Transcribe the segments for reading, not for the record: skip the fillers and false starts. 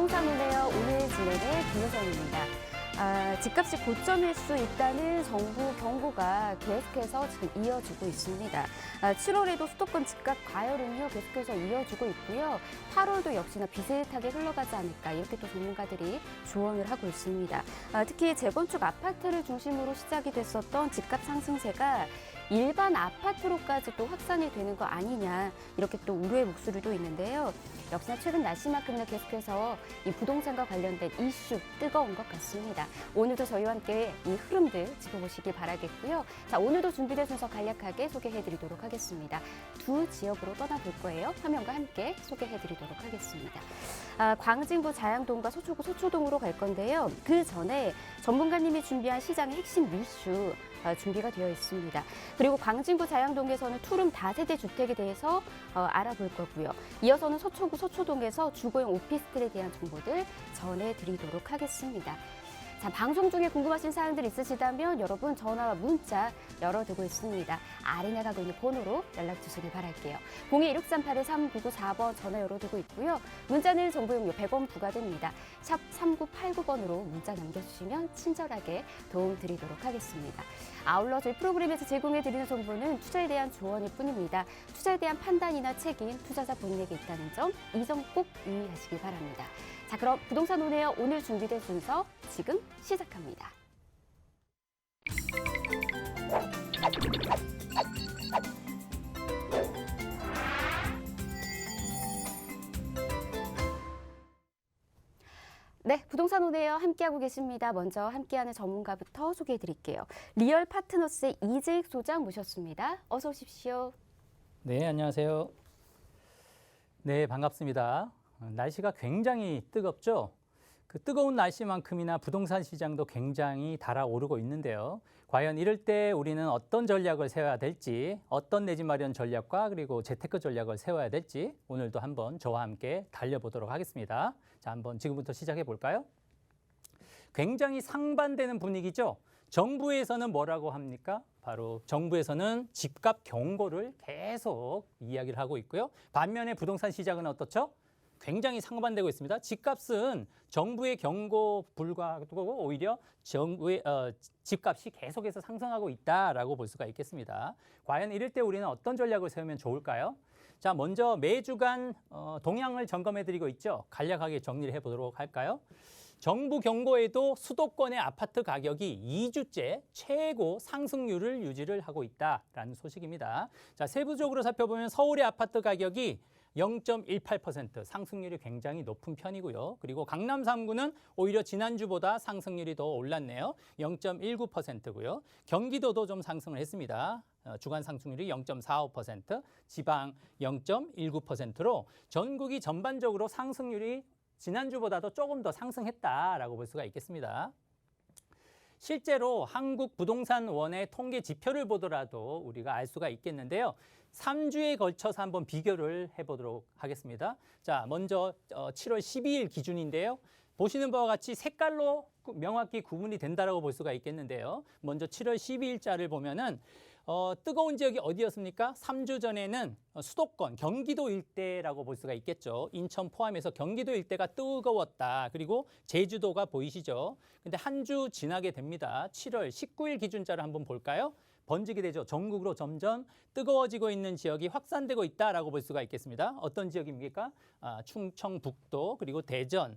부동산 오네요. 오늘 진행의 김효정입니다. 집값이 고점일 수 있다는 정부 경고가 계속해서 지금 이어지고 있습니다. 7월에도 수도권 집값 과열은요 계속해서 이어지고 있고요. 8월도 역시나 비슷하게 흘러가지 않을까 이렇게 또 전문가들이 조언을 하고 있습니다. 특히 재건축 아파트를 중심으로 시작이 됐었던 집값 상승세가 일반 아파트로까지 또 확산이 되는 거 아니냐 이렇게 또 우려의 목소리도 있는데요. 역시나 최근 날씨만큼이나 계속해서 이 부동산과 관련된 이슈 뜨거운 것 같습니다. 오늘도 저희와 함께 이 흐름들 짚어보시기 바라겠고요. 자, 오늘도 준비된 순서 간략하게 소개해드리도록 하겠습니다. 두 지역으로 떠나볼 거예요. 화면과 함께 소개해드리도록 하겠습니다. 광진구 자양동과 서초구 서초동으로 갈 건데요. 그 전에 전문가님이 준비한 시장의 핵심 이슈 준비가 되어 있습니다. 그리고 광진구 자양동에서는 투룸 다세대 주택에 대해서 알아볼 거고요. 이어서는 서초구 서초동에서 주거용 오피스텔에 대한 정보들 전해드리도록 하겠습니다. 자, 방송 중에 궁금하신 사항들 있으시다면 여러분 전화와 문자 열어두고 있습니다. 아래 나가고 있는 번호로 연락 주시길 바랄게요. 02-1638-3994번 전화 열어두고 있고요. 문자는 정보용료 100원 부과됩니다. 샵 3989번으로 문자 남겨주시면 친절하게 도움 드리도록 하겠습니다. 아울러 저희 프로그램에서 제공해드리는 정보는 투자에 대한 조언일 뿐입니다. 투자에 대한 판단이나 책임, 투자자 본인에게 있다는 점, 이 점 꼭 유의하시기 바랍니다. 자, 그럼 부동산 오네요. 오늘 준비된 순서 지금 시작합니다. 네, 부동산 오네요. 함께하고 계십니다. 먼저 함께하는 전문가부터 소개해드릴게요. 리얼 파트너스의 이재익 소장 모셨습니다. 어서 오십시오. 네, 안녕하세요. 네, 반갑습니다. 날씨가 굉장히 뜨겁죠? 그 뜨거운 날씨만큼이나 부동산 시장도 굉장히 달아오르고 있는데요. 과연 이럴 때 우리는 어떤 전략을 세워야 될지, 어떤 내 집 마련 전략과 그리고 재테크 전략을 세워야 될지 오늘도 한번 저와 함께 달려보도록 하겠습니다. 자, 한번 지금부터 시작해 볼까요? 굉장히 상반되는 분위기죠? 정부에서는 뭐라고 합니까? 바로 정부에서는 집값 경고를 계속 이야기를 하고 있고요. 반면에 부동산 시장은 어떻죠? 굉장히 상반되고 있습니다. 집값은 정부의 경고 불과하고 오히려 정부의 집값이 계속해서 상승하고 있다라고 볼 수가 있겠습니다. 과연 이럴 때 우리는 어떤 전략을 세우면 좋을까요? 자, 먼저 매주간 동향을 점검해드리고 있죠. 간략하게 정리를 해보도록 할까요? 정부 경고에도 수도권의 아파트 가격이 2주째 최고 상승률을 유지를 하고 있다라는 소식입니다. 자, 세부적으로 살펴보면 서울의 아파트 가격이 0.18% 상승률이 굉장히 높은 편이고요. 그리고 강남 3구는 오히려 지난주보다 상승률이 더 올랐네요. 0.19%고요. 경기도도 좀 상승을 했습니다. 주간 상승률이 0.45%, 지방 0.19%로 전국이 전반적으로 상승률이 지난주보다도 조금 더 상승했다라고 볼 수가 있겠습니다. 실제로 한국부동산원의 통계 지표를 보더라도 우리가 알 수가 있겠는데요. 3주에 걸쳐서 한번 비교를 해보도록 하겠습니다. 자, 먼저 7월 12일 기준인데요. 보시는 바와 같이 색깔로 명확히 구분이 된다라고 볼 수가 있겠는데요. 먼저 7월 12일자를 보면은 뜨거운 지역이 어디였습니까? 3주 전에는 수도권, 경기도 일대라고 볼 수가 있겠죠. 인천 포함해서 경기도 일대가 뜨거웠다. 그리고 제주도가 보이시죠? 근데 한 주 지나게 됩니다. 7월 19일 기준자를 한번 볼까요? 번지게 되죠. 전국으로 점점 뜨거워지고 있는 지역이 확산되고 있다라고 볼 수가 있겠습니다. 어떤 지역입니까? 충청북도, 그리고 대전,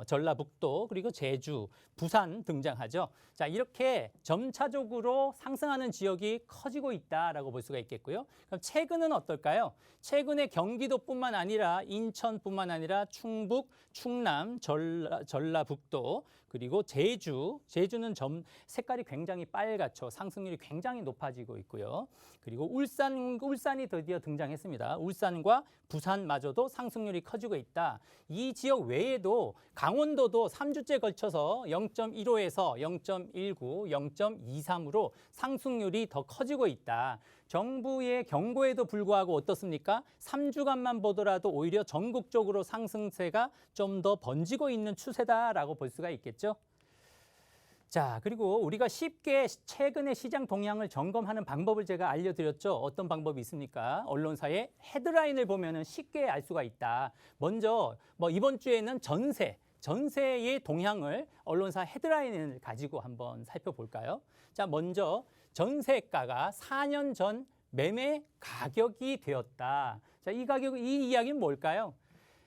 전라북도, 그리고 제주, 부산 등장하죠. 자, 이렇게 점차적으로 상승하는 지역이 커지고 있다라고 볼 수가 있겠고요. 그럼 최근은 어떨까요? 최근에 경기도뿐만 아니라 인천뿐만 아니라 충북, 충남, 전라북도, 그리고 제주는 색깔이 굉장히 빨갛죠. 상승률이 굉장히 높아지고 있고요. 그리고 울산이 드디어 등장했습니다. 울산과 부산마저도 상승률이 커지고 있다. 이 지역 외에도 강원도도 3주째 걸쳐서 0.15에서 0.19, 0.23으로 상승률이 더 커지고 있다. 정부의 경고에도 불구하고 어떻습니까? 3주간만 보더라도 오히려 전국적으로 상승세가 좀 더 번지고 있는 추세다라고 볼 수가 있겠죠. 자, 그리고 우리가 쉽게 최근의 시장 동향을 점검하는 방법을 제가 알려드렸죠. 어떤 방법이 있습니까? 언론사의 헤드라인을 보면은 쉽게 알 수가 있다. 먼저 이번 주에는 전세의 동향을 언론사 헤드라인을 가지고 한번 살펴볼까요? 자, 먼저 전세가가 4년 전 매매 가격이 되었다. 자, 이 이야기는 뭘까요?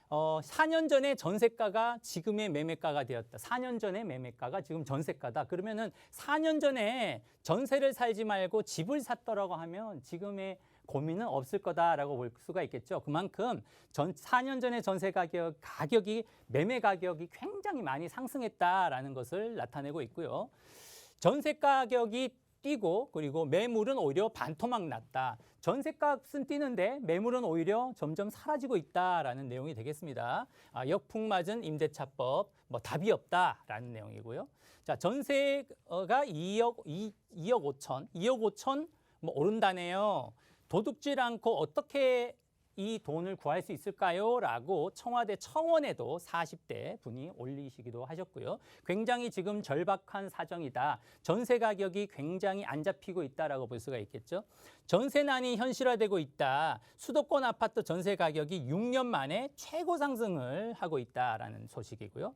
4년 전에 전세가가 지금의 매매가가 되었다. 4년 전에 매매가가 지금 전세가다. 그러면은 4년 전에 전세를 살지 말고 집을 샀더라고 하면 지금의 고민은 없을 거다라고 볼 수가 있겠죠. 그만큼 4년 전에 전세 가격이 매매 가격이 굉장히 많이 상승했다라는 것을 나타내고 있고요. 전세 가격이 뛰고 그리고 매물은 오히려 반토막 났다. 전세값은 뛰는데 매물은 오히려 점점 사라지고 있다라는 내용이 되겠습니다. 역풍맞은 임대차법 답이 없다라는 내용이고요. 자, 전세가 2억 5천 오른다네요. 도둑질 않고 어떻게 이 돈을 구할 수 있을까요? 라고 청와대 청원에도 40대 분이 올리시기도 하셨고요. 굉장히 지금 절박한 사정이다. 전세 가격이 굉장히 안 잡히고 있다라고 볼 수가 있겠죠. 전세난이 현실화되고 있다. 수도권 아파트 전세 가격이 6년 만에 최고 상승을 하고 있다라는 소식이고요.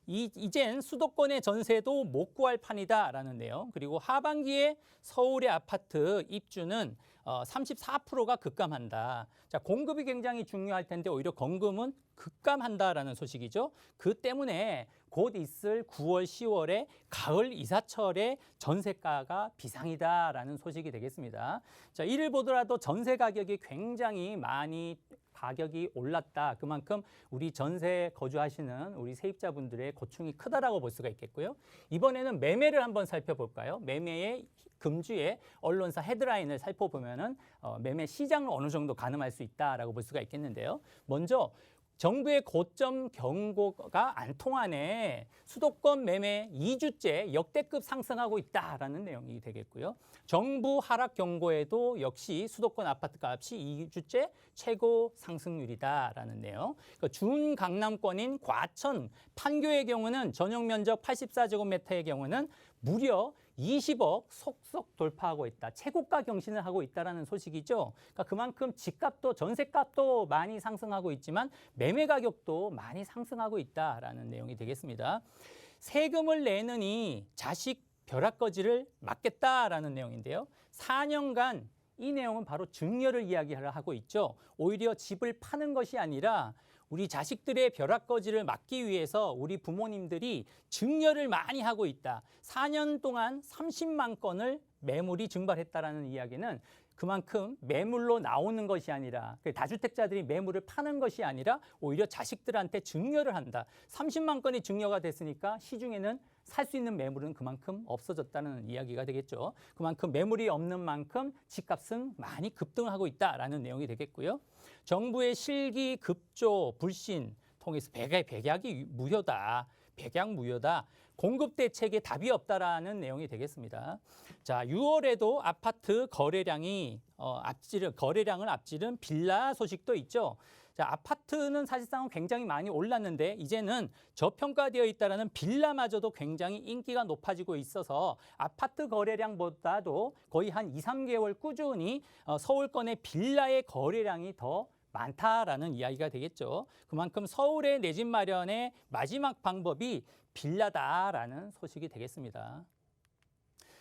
이젠 수도권의 전세도 못 구할 판이다라는 내용. 그리고 하반기에 서울의 아파트 입주는 34%가 급감한다. 자, 공급이 굉장히 중요할 텐데 오히려 공급은 급감한다라는 소식이죠. 그 때문에 곧 있을 9월, 10월에 가을 이사철에 전세가가 비상이다라는 소식이 되겠습니다. 자, 이를 보더라도 전세 가격이 굉장히 많이 가격이 올랐다. 그만큼 우리 전세 거주하시는 우리 세입자분들의 고충이 크다라고 볼 수가 있겠고요. 이번에는 매매를 한번 살펴볼까요? 매매의 금주의 언론사 헤드라인을 살펴보면은 매매 시장을 어느 정도 가늠할 수 있다라고 볼 수가 있겠는데요. 먼저 정부의 고점 경고가 안 통하네. 수도권 매매 2주째 역대급 상승하고 있다라는 내용이 되겠고요. 정부 하락 경고에도 역시 수도권 아파트 값이 2주째 최고 상승률이다라는 내용. 준 강남권인 과천, 판교의 경우는 전용 면적 84제곱미터의 경우는 무려 20억 속속 돌파하고 있다. 최고가 경신을 하고 있다는 소식이죠. 그러니까 그만큼 집값도 전세값도 많이 상승하고 있지만 매매 가격도 많이 상승하고 있다라는 내용이 되겠습니다. 세금을 내느니 자식 벼락거지를 막겠다라는 내용인데요. 4년간 이 내용은 바로 증여를 이야기하고 있죠. 오히려 집을 파는 것이 아니라 우리 자식들의 벼락거지를 막기 위해서 우리 부모님들이 증여를 많이 하고 있다. 4년 동안 30만 건을 매물이 증발했다라는 이야기는 그만큼 매물로 나오는 것이 아니라 다주택자들이 매물을 파는 것이 아니라 오히려 자식들한테 증여를 한다. 30만 건이 증여가 됐으니까 시중에는 살 수 있는 매물은 그만큼 없어졌다는 이야기가 되겠죠. 그만큼 매물이 없는 만큼 집값은 많이 급등하고 있다라는 내용이 되겠고요. 정부의 실기 급조 불신 통해서 백약이 무효다. 백약 무효다. 공급 대책에 답이 없다라는 내용이 되겠습니다. 자, 6월에도 아파트 거래량을 앞지른 빌라 소식도 있죠. 자, 아파트는 사실상 굉장히 많이 올랐는데 이제는 저평가되어 있다라는 빌라마저도 굉장히 인기가 높아지고 있어서 아파트 거래량보다도 거의 한 2, 3개월 꾸준히 서울권의 빌라의 거래량이 더 많다라는 이야기가 되겠죠. 그만큼 서울의 내 집 마련의 마지막 방법이 빌라다라는 소식이 되겠습니다.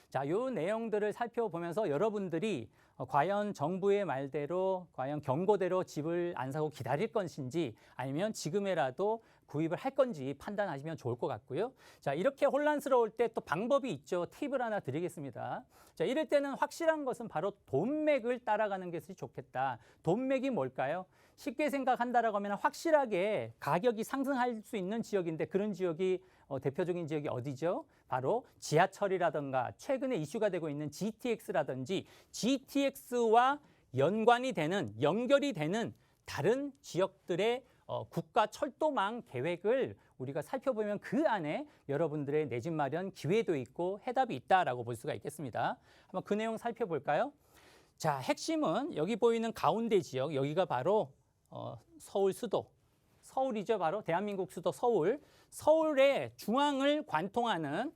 자, 이 내용들을 살펴보면서 여러분들이 과연 정부의 말대로, 과연 경고대로 집을 안 사고 기다릴 것인지 아니면 지금이라도 구입을 할 건지 판단하시면 좋을 것 같고요. 자, 이렇게 혼란스러울 때 또 방법이 있죠. 팁을 하나 드리겠습니다. 자, 이럴 때는 확실한 것은 바로 돈맥을 따라가는 것이 좋겠다. 돈맥이 뭘까요? 쉽게 생각한다라고 하면 확실하게 가격이 상승할 수 있는 지역인데 그런 지역이 대표적인 지역이 어디죠? 바로 지하철이라든가 최근에 이슈가 되고 있는 GTX라든지 GTX와 연결이 되는 다른 지역들의 국가 철도망 계획을 우리가 살펴보면 그 안에 여러분들의 내 집 마련 기회도 있고 해답이 있다라고 볼 수가 있겠습니다. 한번 그 내용 살펴볼까요? 자, 핵심은 여기 보이는 가운데 지역, 여기가 바로 서울 수도, 서울이죠. 바로 대한민국 수도 서울. 서울의 중앙을 관통하는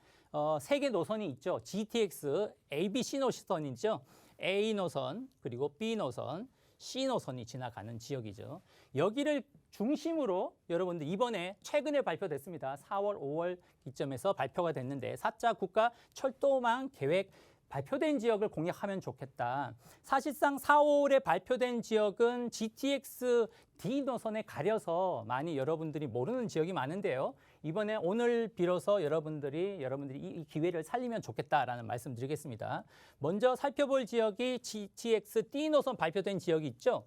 세 개 노선이 있죠. GTX, ABC 노선이죠. A 노선, 그리고 B 노선, C 노선이 지나가는 지역이죠. 여기를 중심으로 여러분들 이번에 최근에 발표됐습니다. 4월, 5월 기점에서 발표가 됐는데 4차 국가 철도망 계획 발표된 지역을 공략하면 좋겠다. 사실상 4, 5월에 발표된 지역은 GTX D 노선에 가려서 많이 여러분들이 모르는 지역이 많은데요. 이번에 오늘 빌어서 여러분들이 이 기회를 살리면 좋겠다라는 말씀 드리겠습니다. 먼저 살펴볼 지역이 GTX D 노선 발표된 지역이 있죠.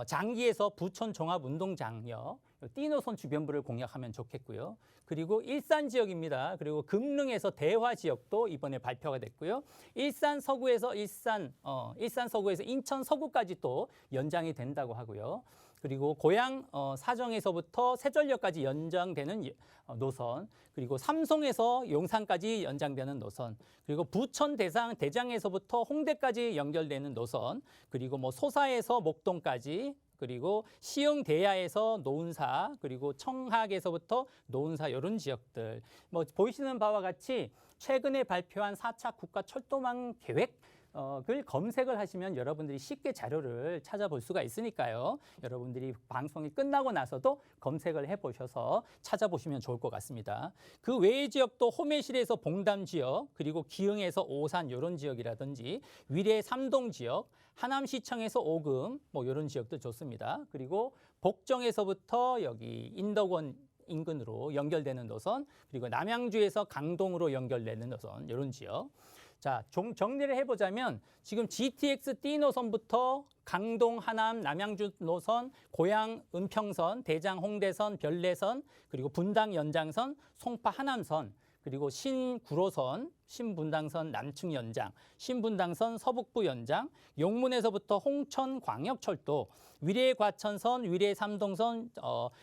장기에서 부천 종합운동장역, D 노선 주변부를 공략하면 좋겠고요. 그리고 일산 지역입니다. 그리고 금능에서 대화 지역도 이번에 발표가 됐고요. 일산 서구에서 인천 서구까지 또 연장이 된다고 하고요. 그리고 고양 사정에서부터 세전역까지 연장되는 노선, 그리고 삼송에서 용산까지 연장되는 노선, 그리고 부천 대장에서부터 홍대까지 연결되는 노선, 그리고 뭐 소사에서 목동까지, 그리고 시흥 대야에서 노은사, 그리고 청학에서부터 노은사 이런 지역들, 뭐 보이시는 바와 같이 최근에 발표한 4차 국가 철도망 계획 을 검색을 하시면 여러분들이 쉽게 자료를 찾아볼 수가 있으니까요. 여러분들이 방송이 끝나고 나서도 검색을 해보셔서 찾아보시면 좋을 것 같습니다. 그 외의 지역도 호매실에서 봉담 지역, 그리고 기흥에서 오산 이런 지역이라든지 위례 삼동 지역, 하남시청에서 오금 뭐 이런 지역도 좋습니다. 그리고 복정에서부터 여기 인덕원 인근으로 연결되는 노선, 그리고 남양주에서 강동으로 연결되는 노선 이런 지역. 자, 정리를 해보자면 지금 GTX D 노선부터 강동, 하남, 남양주 노선, 고양, 은평선, 대장, 홍대선, 별내선, 그리고 분당 연장선, 송파 하남선, 그리고 신구로선, 신분당선 남충 연장, 신분당선 서북부 연장, 용문에서부터 홍천 광역철도, 위례 과천선, 위례 삼동선,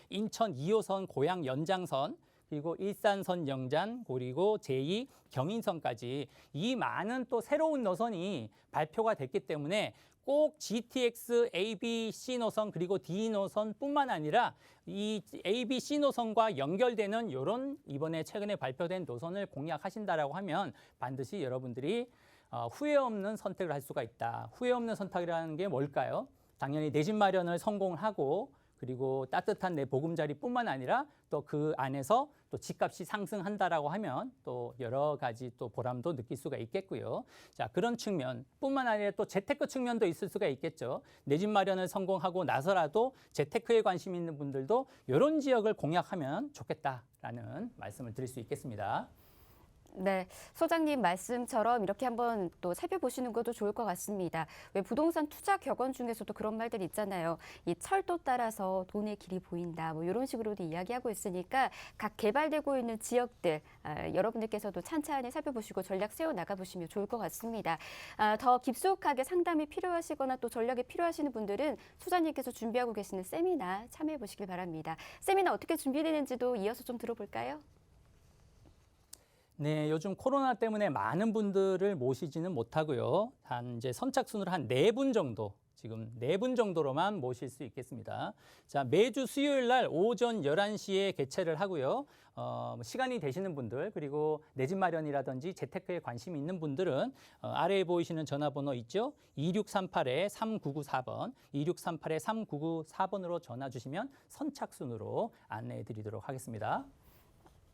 인천 2호선 고양 연장선, 그리고 일산선 영장, 그리고 제2 경인선까지 이 많은 또 새로운 노선이 발표가 됐기 때문에 꼭 GTX A, B, C 노선 그리고 D 노선뿐만 아니라 이 A, B, C 노선과 연결되는 이런 이번에 최근에 발표된 노선을 공략하신다라고 하면 반드시 여러분들이 후회 없는 선택을 할 수가 있다. 후회 없는 선택이라는 게 뭘까요? 당연히 내 집 마련을 성공하고 그리고 따뜻한 내 보금자리뿐만 아니라 또 그 안에서 또 집값이 상승한다라고 하면 또 여러 가지 또 보람도 느낄 수가 있겠고요. 자, 그런 측면뿐만 아니라 또 재테크 측면도 있을 수가 있겠죠. 내 집 마련을 성공하고 나서라도 재테크에 관심 있는 분들도 이런 지역을 공략하면 좋겠다라는 말씀을 드릴 수 있겠습니다. 네, 소장님 말씀처럼 이렇게 한번 또 살펴보시는 것도 좋을 것 같습니다. 왜 부동산 투자 격언 중에서도 그런 말들 있잖아요. 이 철도 따라서 돈의 길이 보인다. 뭐 이런 식으로도 이야기하고 있으니까 각 개발되고 있는 지역들 여러분들께서도 찬찬히 살펴보시고 전략 세워 나가 보시면 좋을 것 같습니다. 더 깊숙하게 상담이 필요하시거나 또 전략이 필요하시는 분들은 소장님께서 준비하고 계시는 세미나 참여해 보시길 바랍니다. 세미나 어떻게 준비되는지도 이어서 좀 들어볼까요? 네, 요즘 코로나 때문에 많은 분들을 모시지는 못하고요. 이제 선착순으로 한 4분 정도, 지금 4분 정도로만 모실 수 있겠습니다. 자, 매주 수요일 날 오전 11시에 개최를 하고요. 시간이 되시는 분들, 그리고 내 집 마련이라든지 재테크에 관심이 있는 분들은 아래에 보이시는 전화번호 있죠? 2638-3994번, 2638-3994번으로 전화 주시면 선착순으로 안내해 드리도록 하겠습니다.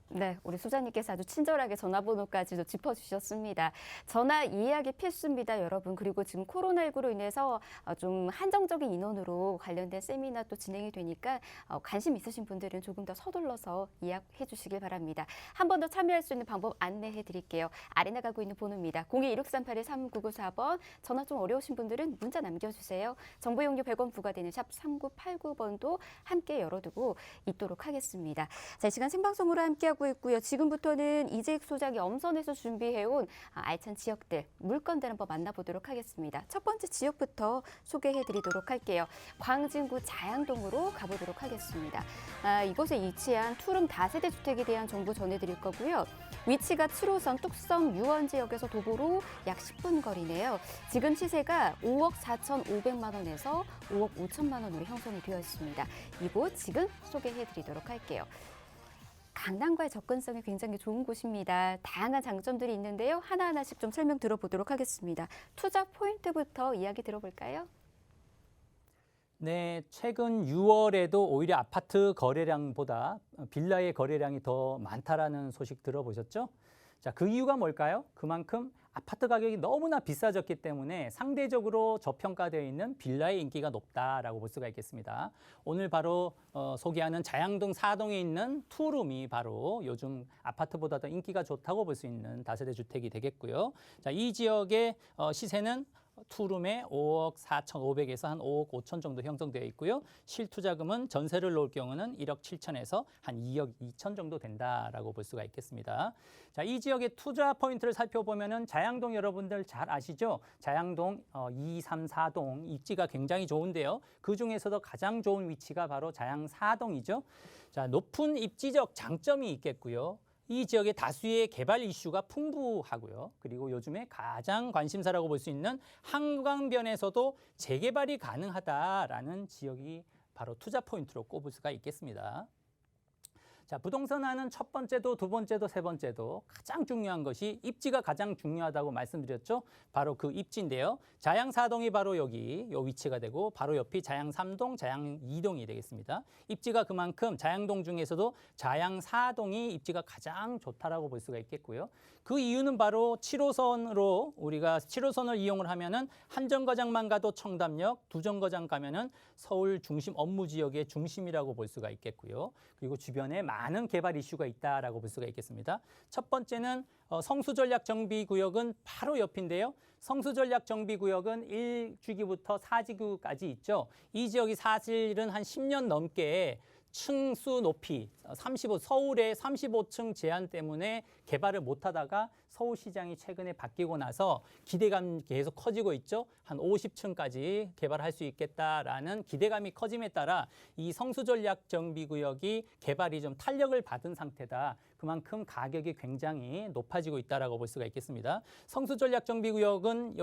네, 우리 소장님께서 아주 친절하게 전화번호까지도 짚어주셨습니다. 전화 예약이 필수입니다, 여러분. 그리고 지금 코로나19로 인해서 좀 한정적인 인원으로 관련된 세미나 또 진행이 되니까 관심 있으신 분들은 조금 더 서둘러서 예약해 주시길 바랍니다. 한 번 더 참여할 수 있는 방법 안내해 드릴게요. 아래 나가고 있는 번호입니다. 02-1638-3994번. 전화 좀 어려우신 분들은 문자 남겨주세요. 정보 이용료 100원 부과되는 샵 3989번도 함께 열어두고 있도록 하겠습니다. 자, 이 시간 생방송으로 함께 하고 있고요. 지금부터는 이재익 소장이 엄선해서 준비해온 알찬 지역들, 물건들 한번 만나보도록 하겠습니다. 첫 번째 지역부터 소개해드리도록 할게요. 광진구 자양동으로 가보도록 하겠습니다. 이곳에 위치한 투룸 다세대 주택에 대한 정보 전해드릴 거고요. 위치가 7호선 뚝섬 유원지역에서 도보로 약 10분 거리네요. 지금 시세가 5억 4,500만 원에서 5억 5천만 원으로 형성이 되어 있습니다. 이곳 지금 소개해드리도록 할게요. 강남과의 접근성이 굉장히 좋은 곳입니다. 다양한 장점들이 있는데요. 하나하나씩 좀 설명 들어보도록 하겠습니다. 투자 포인트부터 이야기 들어볼까요? 네, 최근 6월에도 오히려 아파트 거래량보다 빌라의 거래량이 더 많다라는 소식 들어보셨죠? 자, 그 이유가 뭘까요? 그만큼 아파트 가격이 너무나 비싸졌기 때문에 상대적으로 저평가되어 있는 빌라의 인기가 높다라고 볼 수가 있겠습니다. 오늘 바로 소개하는 자양동 4동에 있는 투룸이 바로 요즘 아파트보다 더 인기가 좋다고 볼 수 있는 다세대 주택이 되겠고요. 자, 이 지역의 시세는 투룸에 5억 4,500에서 한 5억 5천 정도 형성되어 있고요. 실투자금은 전세를 놓을 경우는 1억 7천에서 한 2억 2천 정도 된다라고 볼 수가 있겠습니다. 자, 이 지역의 투자 포인트를 살펴보면은 자양동 여러분들 잘 아시죠? 자양동 2, 3, 4동 입지가 굉장히 좋은데요. 그 중에서도 가장 좋은 위치가 바로 자양 4동이죠. 자, 높은 입지적 장점이 있겠고요. 이 지역의 다수의 개발 이슈가 풍부하고요. 그리고 요즘에 가장 관심사라고 볼 수 있는 한강변에서도 재개발이 가능하다라는 지역이 바로 투자 포인트로 꼽을 수가 있겠습니다. 자, 부동산하는 첫 번째도 두 번째도 세 번째도 가장 중요한 것이 입지가 가장 중요하다고 말씀드렸죠. 바로 그 입지인데요. 자양 4동이 바로 여기 요 위치가 되고 바로 옆이 자양 3동, 자양 2동이 되겠습니다. 입지가 그만큼 자양동 중에서도 자양 4동이 입지가 가장 좋다라고 볼 수가 있겠고요. 그 이유는 바로 7호선으로 우리가 7호선을 이용을 하면은 한 정거장만 가도 청담역, 두 정거장 가면은 서울 중심 업무 지역의 중심이라고 볼 수가 있겠고요. 그리고 주변에 많은 개발 이슈가 있다라고 볼 수가 있겠습니다. 첫 번째는 성수전략정비구역은 바로 옆인데요. 성수전략정비구역은 1주기부터 4지구까지 있죠. 이 지역이 사실은 한 10년 넘게 층수 높이 35 서울의 35층 제한 때문에 개발을 못하다가 서울시장이 최근에 바뀌고 나서 기대감이 계속 커지고 있죠. 한 50층까지 개발할 수 있겠다라는 기대감이 커짐에 따라 이 성수전략정비구역이 개발이 좀 탄력을 받은 상태다. 그만큼 가격이 굉장히 높아지고 있다라고 볼 수가 있겠습니다. 성수전략정비구역은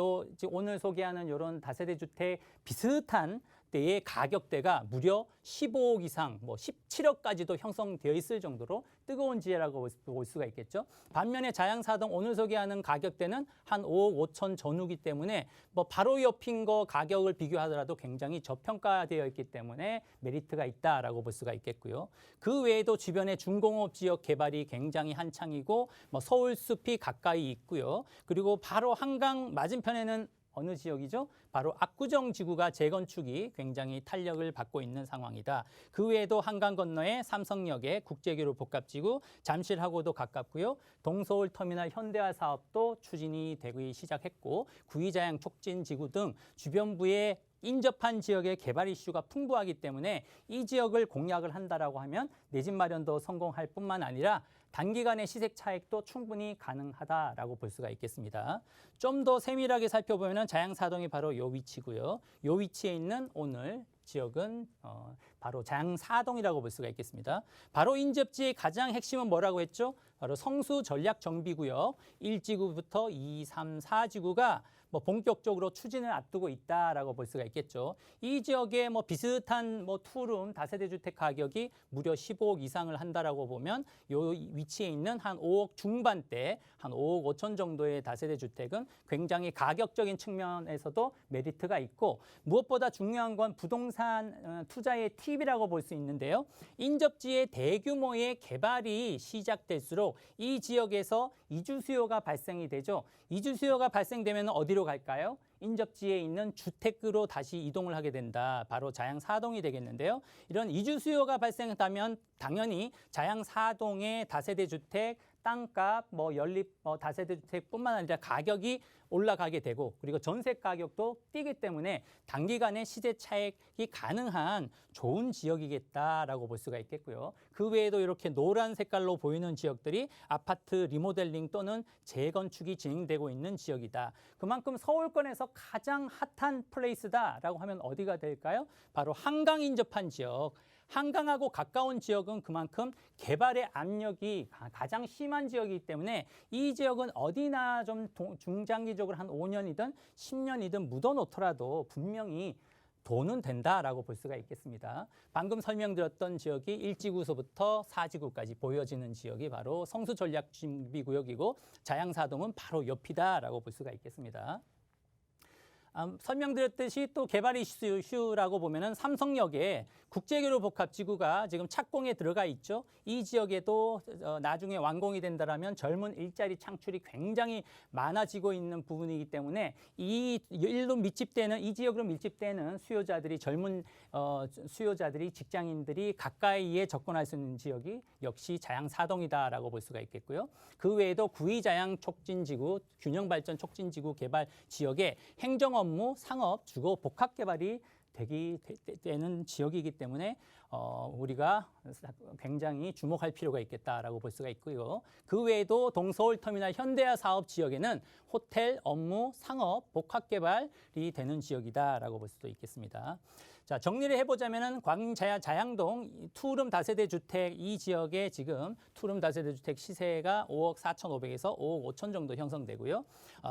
오늘 소개하는 이런 다세대 주택 비슷한 때의 가격대가 무려 15억 이상, 뭐 17억까지도 형성되어 있을 정도로 뜨거운 지혜라고 볼 수가 있겠죠. 반면에 자양사동 오늘 소개하는 가격대는 한 5억 5천 전후기 때문에 뭐 바로 옆인 거 가격을 비교하더라도 굉장히 저평가되어 있기 때문에 메리트가 있다라고 볼 수가 있겠고요. 그 외에도 주변에 중공업 지역 개발이 굉장히 한창이고 뭐 서울숲이 가까이 있고요. 그리고 바로 한강 맞은편에는 어느 지역이죠? 바로 압구정 지구가 재건축이 굉장히 탄력을 받고 있는 상황이다. 그 외에도 한강 건너에 삼성역의 국제교류 복합지구, 잠실하고도 가깝고요. 동서울터미널 현대화 사업도 추진이 되기 시작했고 구의자양 촉진지구 등 주변부의 인접한 지역의 개발 이슈가 풍부하기 때문에 이 지역을 공략을 한다라고 하면 내 집 마련도 성공할 뿐만 아니라 단기간의 시세 차익도 충분히 가능하다라고 볼 수가 있겠습니다. 좀 더 세밀하게 살펴보면 자양사동이 바로 이 위치고요. 이 위치에 있는 오늘 지역은 바로 자양사동이라고 볼 수가 있겠습니다. 바로 인접지의 가장 핵심은 뭐라고 했죠? 바로 성수전략정비구역 1지구부터 2, 3, 4지구가 뭐 본격적으로 추진을 앞두고 있다라고 볼 수가 있겠죠. 이 지역에 뭐 비슷한 뭐 투룸 다세대 주택 가격이 무려 15억 이상을 한다라고 보면 이 위치에 있는 한 5억 중반대, 한 5억 5천 정도의 다세대 주택은 굉장히 가격적인 측면에서도 메리트가 있고 무엇보다 중요한 건 부동산 투자의 팁이라고 볼 수 있는데요. 인접지의 대규모의 개발이 시작될수록 이 지역에서 이주 수요가 발생이 되죠. 이주 수요가 발생되면 어디로 갈까요? 인접지에 있는 주택으로 다시 이동을 하게 된다. 바로 자양 4동이 되겠는데요. 이런 이주 수요가 발생하면 당연히 자양 4동의 다세대 주택, 땅값, 뭐 연립 다세대 주택뿐만 아니라 가격이 올라가게 되고 그리고 전세 가격도 뛰기 때문에 단기간에 시세 차익이 가능한 좋은 지역이겠다라고 볼 수가 있겠고요. 그 외에도 이렇게 노란 색깔로 보이는 지역들이 아파트 리모델링 또는 재건축이 진행되고 있는 지역이다. 그만큼 서울권에서 가장 핫한 플레이스다라고 하면 어디가 될까요? 바로 한강 인접한 지역. 한강하고 가까운 지역은 그만큼 개발의 압력이 가장 심한 지역이기 때문에 이 지역은 어디나 좀 중장기적으로 한 5년이든 10년이든 묻어놓더라도 분명히 도는 된다라고 볼 수가 있겠습니다. 방금 설명드렸던 지역이 1지구서부터 4지구까지 보여지는 지역이 바로 성수전략준비구역이고 자양사동은 바로 옆이다라고 볼 수가 있겠습니다. 설명드렸듯이 또 개발 이슈라고 보면은 삼성역에 국제교류 복합지구가 지금 착공에 들어가 있죠. 이 지역에도 나중에 완공이 된다라면 젊은 일자리 창출이 굉장히 많아지고 있는 부분이기 때문에 이 지역으로 밀집되는 수요자들이 젊은 수요자들이 직장인들이 가까이에 접근할 수 있는 지역이 역시 자양사동이다라고 볼 수가 있겠고요. 그 외에도 구의자양 촉진지구, 균형발전 촉진지구 개발 지역에 행정 업무, 상업, 주거 복합 개발이 되는 지역이기 때문에 우리가 굉장히 주목할 필요가 있겠다라고 볼 수가 있고요. 그 외에도 동서울터미널 현대화 사업 지역에는 호텔, 업무, 상업, 복합 개발이 되는 지역이다라고 볼 수도 있겠습니다. 자, 정리를 해보자면은 자양동 투룸 다세대 주택 이 지역에 지금 투룸 다세대 주택 시세가 5억 4,500에서 5억 5천 정도 형성되고요.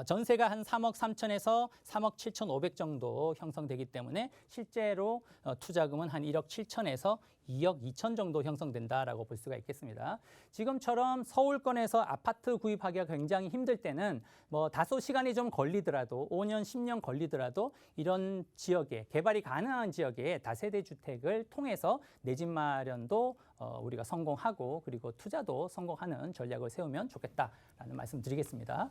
전세가 한 3억 3천에서 3억 7,500 정도 형성되기 때문에 실제로 투자금은 한 1억 7천에서 2억 2천 정도 형성된다라고 볼 수가 있겠습니다. 지금처럼 서울권에서 아파트 구입하기가 굉장히 힘들 때는 뭐 다소 시간이 좀 걸리더라도 5년, 10년 걸리더라도 이런 지역에 개발이 가능한 지역에 다세대 주택을 통해서 내 집 마련도 우리가 성공하고 그리고 투자도 성공하는 전략을 세우면 좋겠다라는 말씀 드리겠습니다.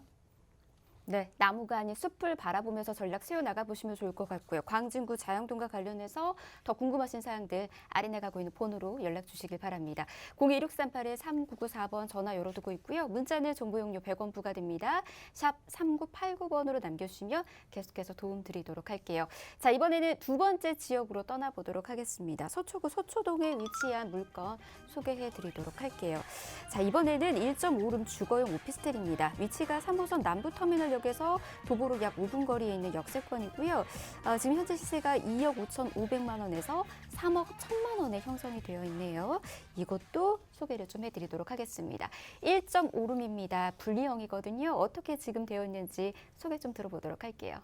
네, 나무가 아닌 숲을 바라보면서 전략 세워나가 보시면 좋을 것 같고요. 광진구 자양동과 관련해서 더 궁금하신 사항들 아래 나가고 있는 폰으로 연락 주시길 바랍니다. 02638-3994번 전화 열어두고 있고요. 문자는 정보용료 100원 부과됩니다. 샵 3989번으로 남겨주시면 계속해서 도움 드리도록 할게요. 자, 이번에는 두 번째 지역으로 떠나보도록 하겠습니다. 서초구 서초동에 위치한 물건 소개해 드리도록 할게요. 자, 이번에는 1.5룸 주거용 오피스텔입니다. 위치가 3호선 남부터미널역에서 도보로 약 5분 거리에 있는 역세권이고요. 지금 현재 시세가 2억 5,500만 원에서 3억 1,000만 원에 형성이 되어 있네요. 이것도 소개를 좀 해드리도록 하겠습니다. 1.5룸입니다. 분리형이거든요. 어떻게 지금 되어 있는지 소개 좀 들어보도록 할게요.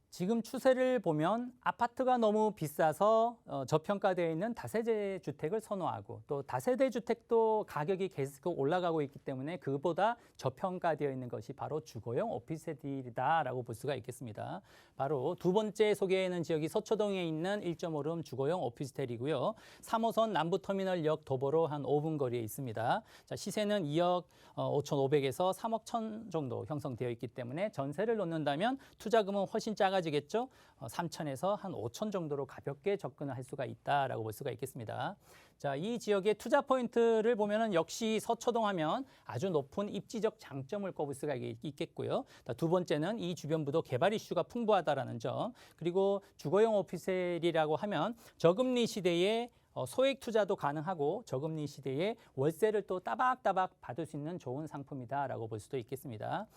지금 추세를 보면 아파트가 너무 비싸서 저평가되어 있는 다세대 주택을 선호하고 또 다세대 주택도 가격이 계속 올라가고 있기 때문에 그보다 저평가되어 있는 것이 바로 주거용 오피스텔이다라고 볼 수가 있겠습니다. 바로 두 번째 소개하는 지역이 서초동에 있는 1.5룸 주거용 오피스텔이고요. 3호선 남부터미널역 도보로 한 5분 거리에 있습니다. 자, 시세는 2억 5,500에서 3억 1천 정도 형성되어 있기 때문에 전세를 놓는다면 투자금은 훨씬 작아지겠죠. 3천에서 한 5천 정도로 가볍게 접근을 할 수가 있다라고 볼 수가 있겠습니다. 자, 이 지역의 투자 포인트를 보면은 역시 서초동 하면 아주 높은 입지적 장점을 꼽을 수가 있겠고요. 두 번째는 이 주변부도 개발 이슈가 풍부하다라는 점. 그리고 주거용 오피스텔이라고 하면 저금리 시대에 소액 투자도 가능하고 저금리 시대에 월세를 또 따박따박 받을 수 있는 좋은 상품이다라고 볼 수도 있겠습니다.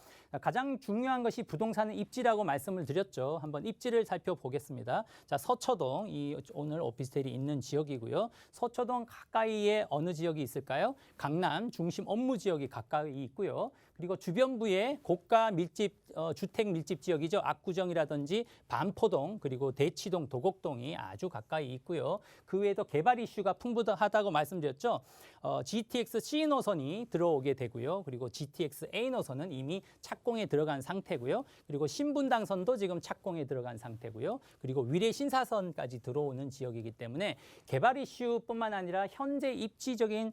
가장 중요한 것이 부동산의 입지라고 말씀을 드렸죠. 한번 입지를 살펴보겠습니다. 자, 서초동, 이 오늘 오피스텔이 있는 지역이고요. 서초동 가까이에 어느 지역이 있을까요? 강남 중심 업무 지역이 가까이 있고요. 그리고 주변부에 고가 밀집 주택 밀집 지역이죠. 압구정이라든지 반포동 그리고 대치동, 도곡동이 아주 가까이 있고요. 그 외에도 개발 이슈가 풍부하다고 말씀드렸죠. GTX C 노선이 들어오게 되고요. 그리고 GTX A 노선은 이미 착공에 들어간 상태고요. 그리고 신분당선도 지금 착공에 들어간 상태고요. 그리고 위례 신사선까지 들어오는 지역이기 때문에 개발 이슈뿐만 아니라 현재 입지적인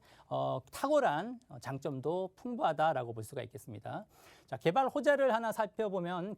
탁월한 장점도 풍부하다라고 볼 수가 있겠습니다. 자, 개발 호재를 하나 살펴보면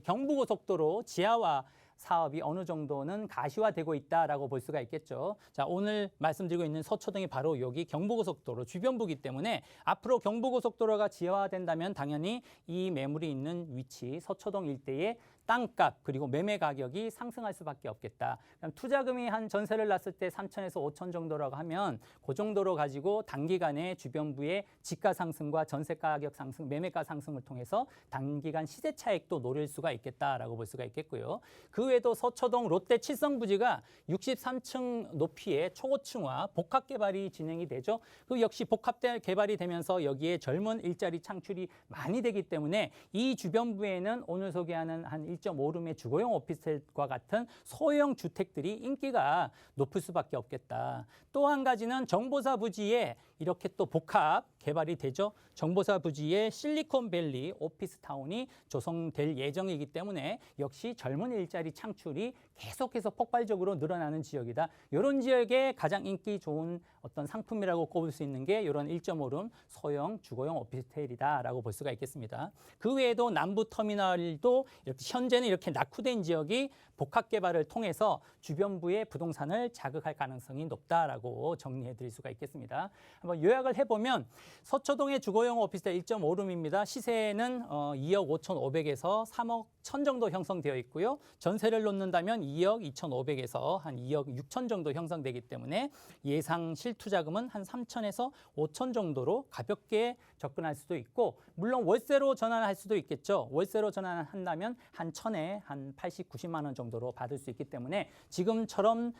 경부고속도로 지하화 사업이 어느 정도는 가시화되고 있다라고 볼 수가 있겠죠. 자, 오늘 말씀드리고 있는 서초동이 바로 여기 경부고속도로 주변부이기 때문에 앞으로 경부고속도로가 지하화된다면 당연히 이 매물이 있는 위치 서초동 일대의 땅값 그리고 매매 가격이 상승할 수밖에 없겠다. 그럼 투자금이 한 전세를 놨을 때 3천에서 5천 정도라고 하면 그 정도로 가지고 단기간에 주변부의 지가 상승과 전세 가격 상승, 매매가 상승을 통해서 단기간 시세 차익도 노릴 수가 있겠다라고 볼 수가 있겠고요. 그 외에도 서초동 롯데 칠성부지가 63층 높이의 초고층화 복합 개발이 진행이 되죠. 그 역시 복합 개발이 되면서 여기에 젊은 일자리 창출이 많이 되기 때문에 이 주변부에는 오늘 소개하는 한 1.5룸의 주거용 오피스텔과 같은 소형 주택들이 인기가 높을 수밖에 없겠다. 또 한 가지는 정보사 부지에 이렇게 또 복합 개발이 되죠. 정보사 부지에 실리콘밸리 오피스타운이 조성될 예정이기 때문에 역시 젊은 일자리 창출이 계속해서 폭발적으로 늘어나는 지역이다. 이런 지역에 가장 인기 좋은 어떤 상품이라고 꼽을 수 있는 게 이런 1.5룸 소형 주거용 오피스텔이다라고 볼 수가 있겠습니다. 그 외에도 남부 터미널도 현재는 이렇게 낙후된 지역이 복합 개발을 통해서 주변부의 부동산을 자극할 가능성이 높다라고 정리해 드릴 수가 있겠습니다. 한번 요약을 해보면 서초동의 주거용 오피스텔 1.5룸입니다. 시세는 2억 5,500에서 3억 1천 정도 형성되어 있고요. 전세를 놓는다면 2억 2,500에서 한 2억 6천 정도 형성되기 때문에 예상 실투자금은 한 3천에서 5천 정도로 가볍게 접근할 수도 있고, 물론 월세로 전환할 수도 있겠죠. 월세로 전환한다면 한 1천에 한 80, 90만 원 정도로 받을 수 있기 때문에 지금처럼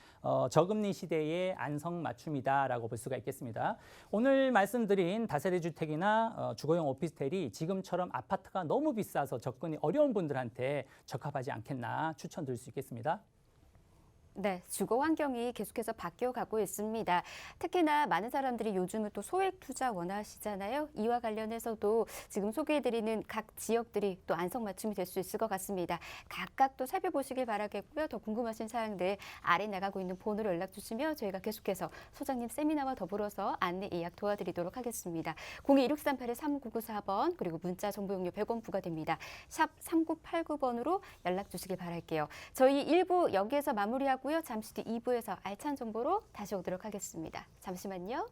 저금리 시대의 안성맞춤이다라고 볼 수가 있겠습니다. 오늘 말씀드린 다세대 주택이나 주거용 오피스텔이 지금처럼 아파트가 너무 비싸서 접근이 어려운 분들한테 적합하지 않겠나 추천드릴 수 있겠습니다. 네, 주거 환경이 계속해서 바뀌어가고 있습니다. 특히나 많은 사람들이 요즘은 또 소액 투자 원하시잖아요. 이와 관련해서도 지금 소개해드리는 각 지역들이 또 안성맞춤이 될 수 있을 것 같습니다. 각각 또 살펴보시길 바라겠고요. 더 궁금하신 사항들 아래 나가고 있는 번호로 연락 주시면 저희가 계속해서 소장님 세미나와 더불어서 안내 예약 도와드리도록 하겠습니다. 02-6381-3994번 그리고 문자 정보 용료 100원 부과됩니다. 샵 3989번으로 연락 주시길 바랄게요. 저희 1부 여기에서 마무리하고 잠시 뒤 2부에서 알찬 정보로 다시 오도록 하겠습니다. 잠시만요.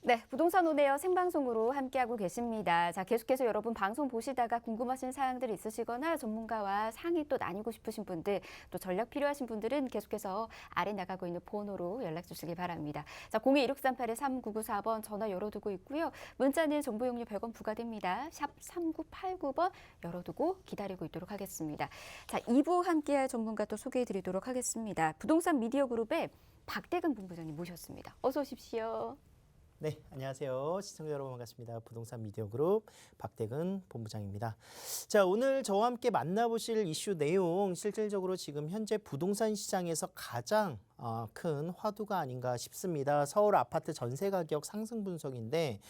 네, 부동산 온에어 생방송으로 함께하고 계십니다. 자, 계속해서 여러분 방송 보시다가 궁금하신 사항들 있으시거나 전문가와 상의 또 나누고 싶으신 분들, 또 전략 필요하신 분들은 계속해서 아래 나가고 있는 번호로 연락 주시기 바랍니다. 자, 02-1638-3994번 전화 열어두고 있고요. 문자는 정보 용료 100원 부과됩니다. 샵 3989번 열어두고 기다리고 있도록 하겠습니다. 자, 2부 함께할 전문가 또 소개해드리도록 하겠습니다. 부동산 미디어 그룹의 박대근 본부장님 모셨습니다. 어서 오십시오. 네, 안녕하세요. 시청자 여러분 반갑습니다. 부동산 미디어 그룹 박대근 본부장입니다. 자, 오늘 저와 함께 만나보실 이슈 내용, 실질적으로 지금 현재 부동산 시장에서 가장 큰 화두가 아닌가 싶습니다. 서울 아파트 전세 가격 상승 분석인데,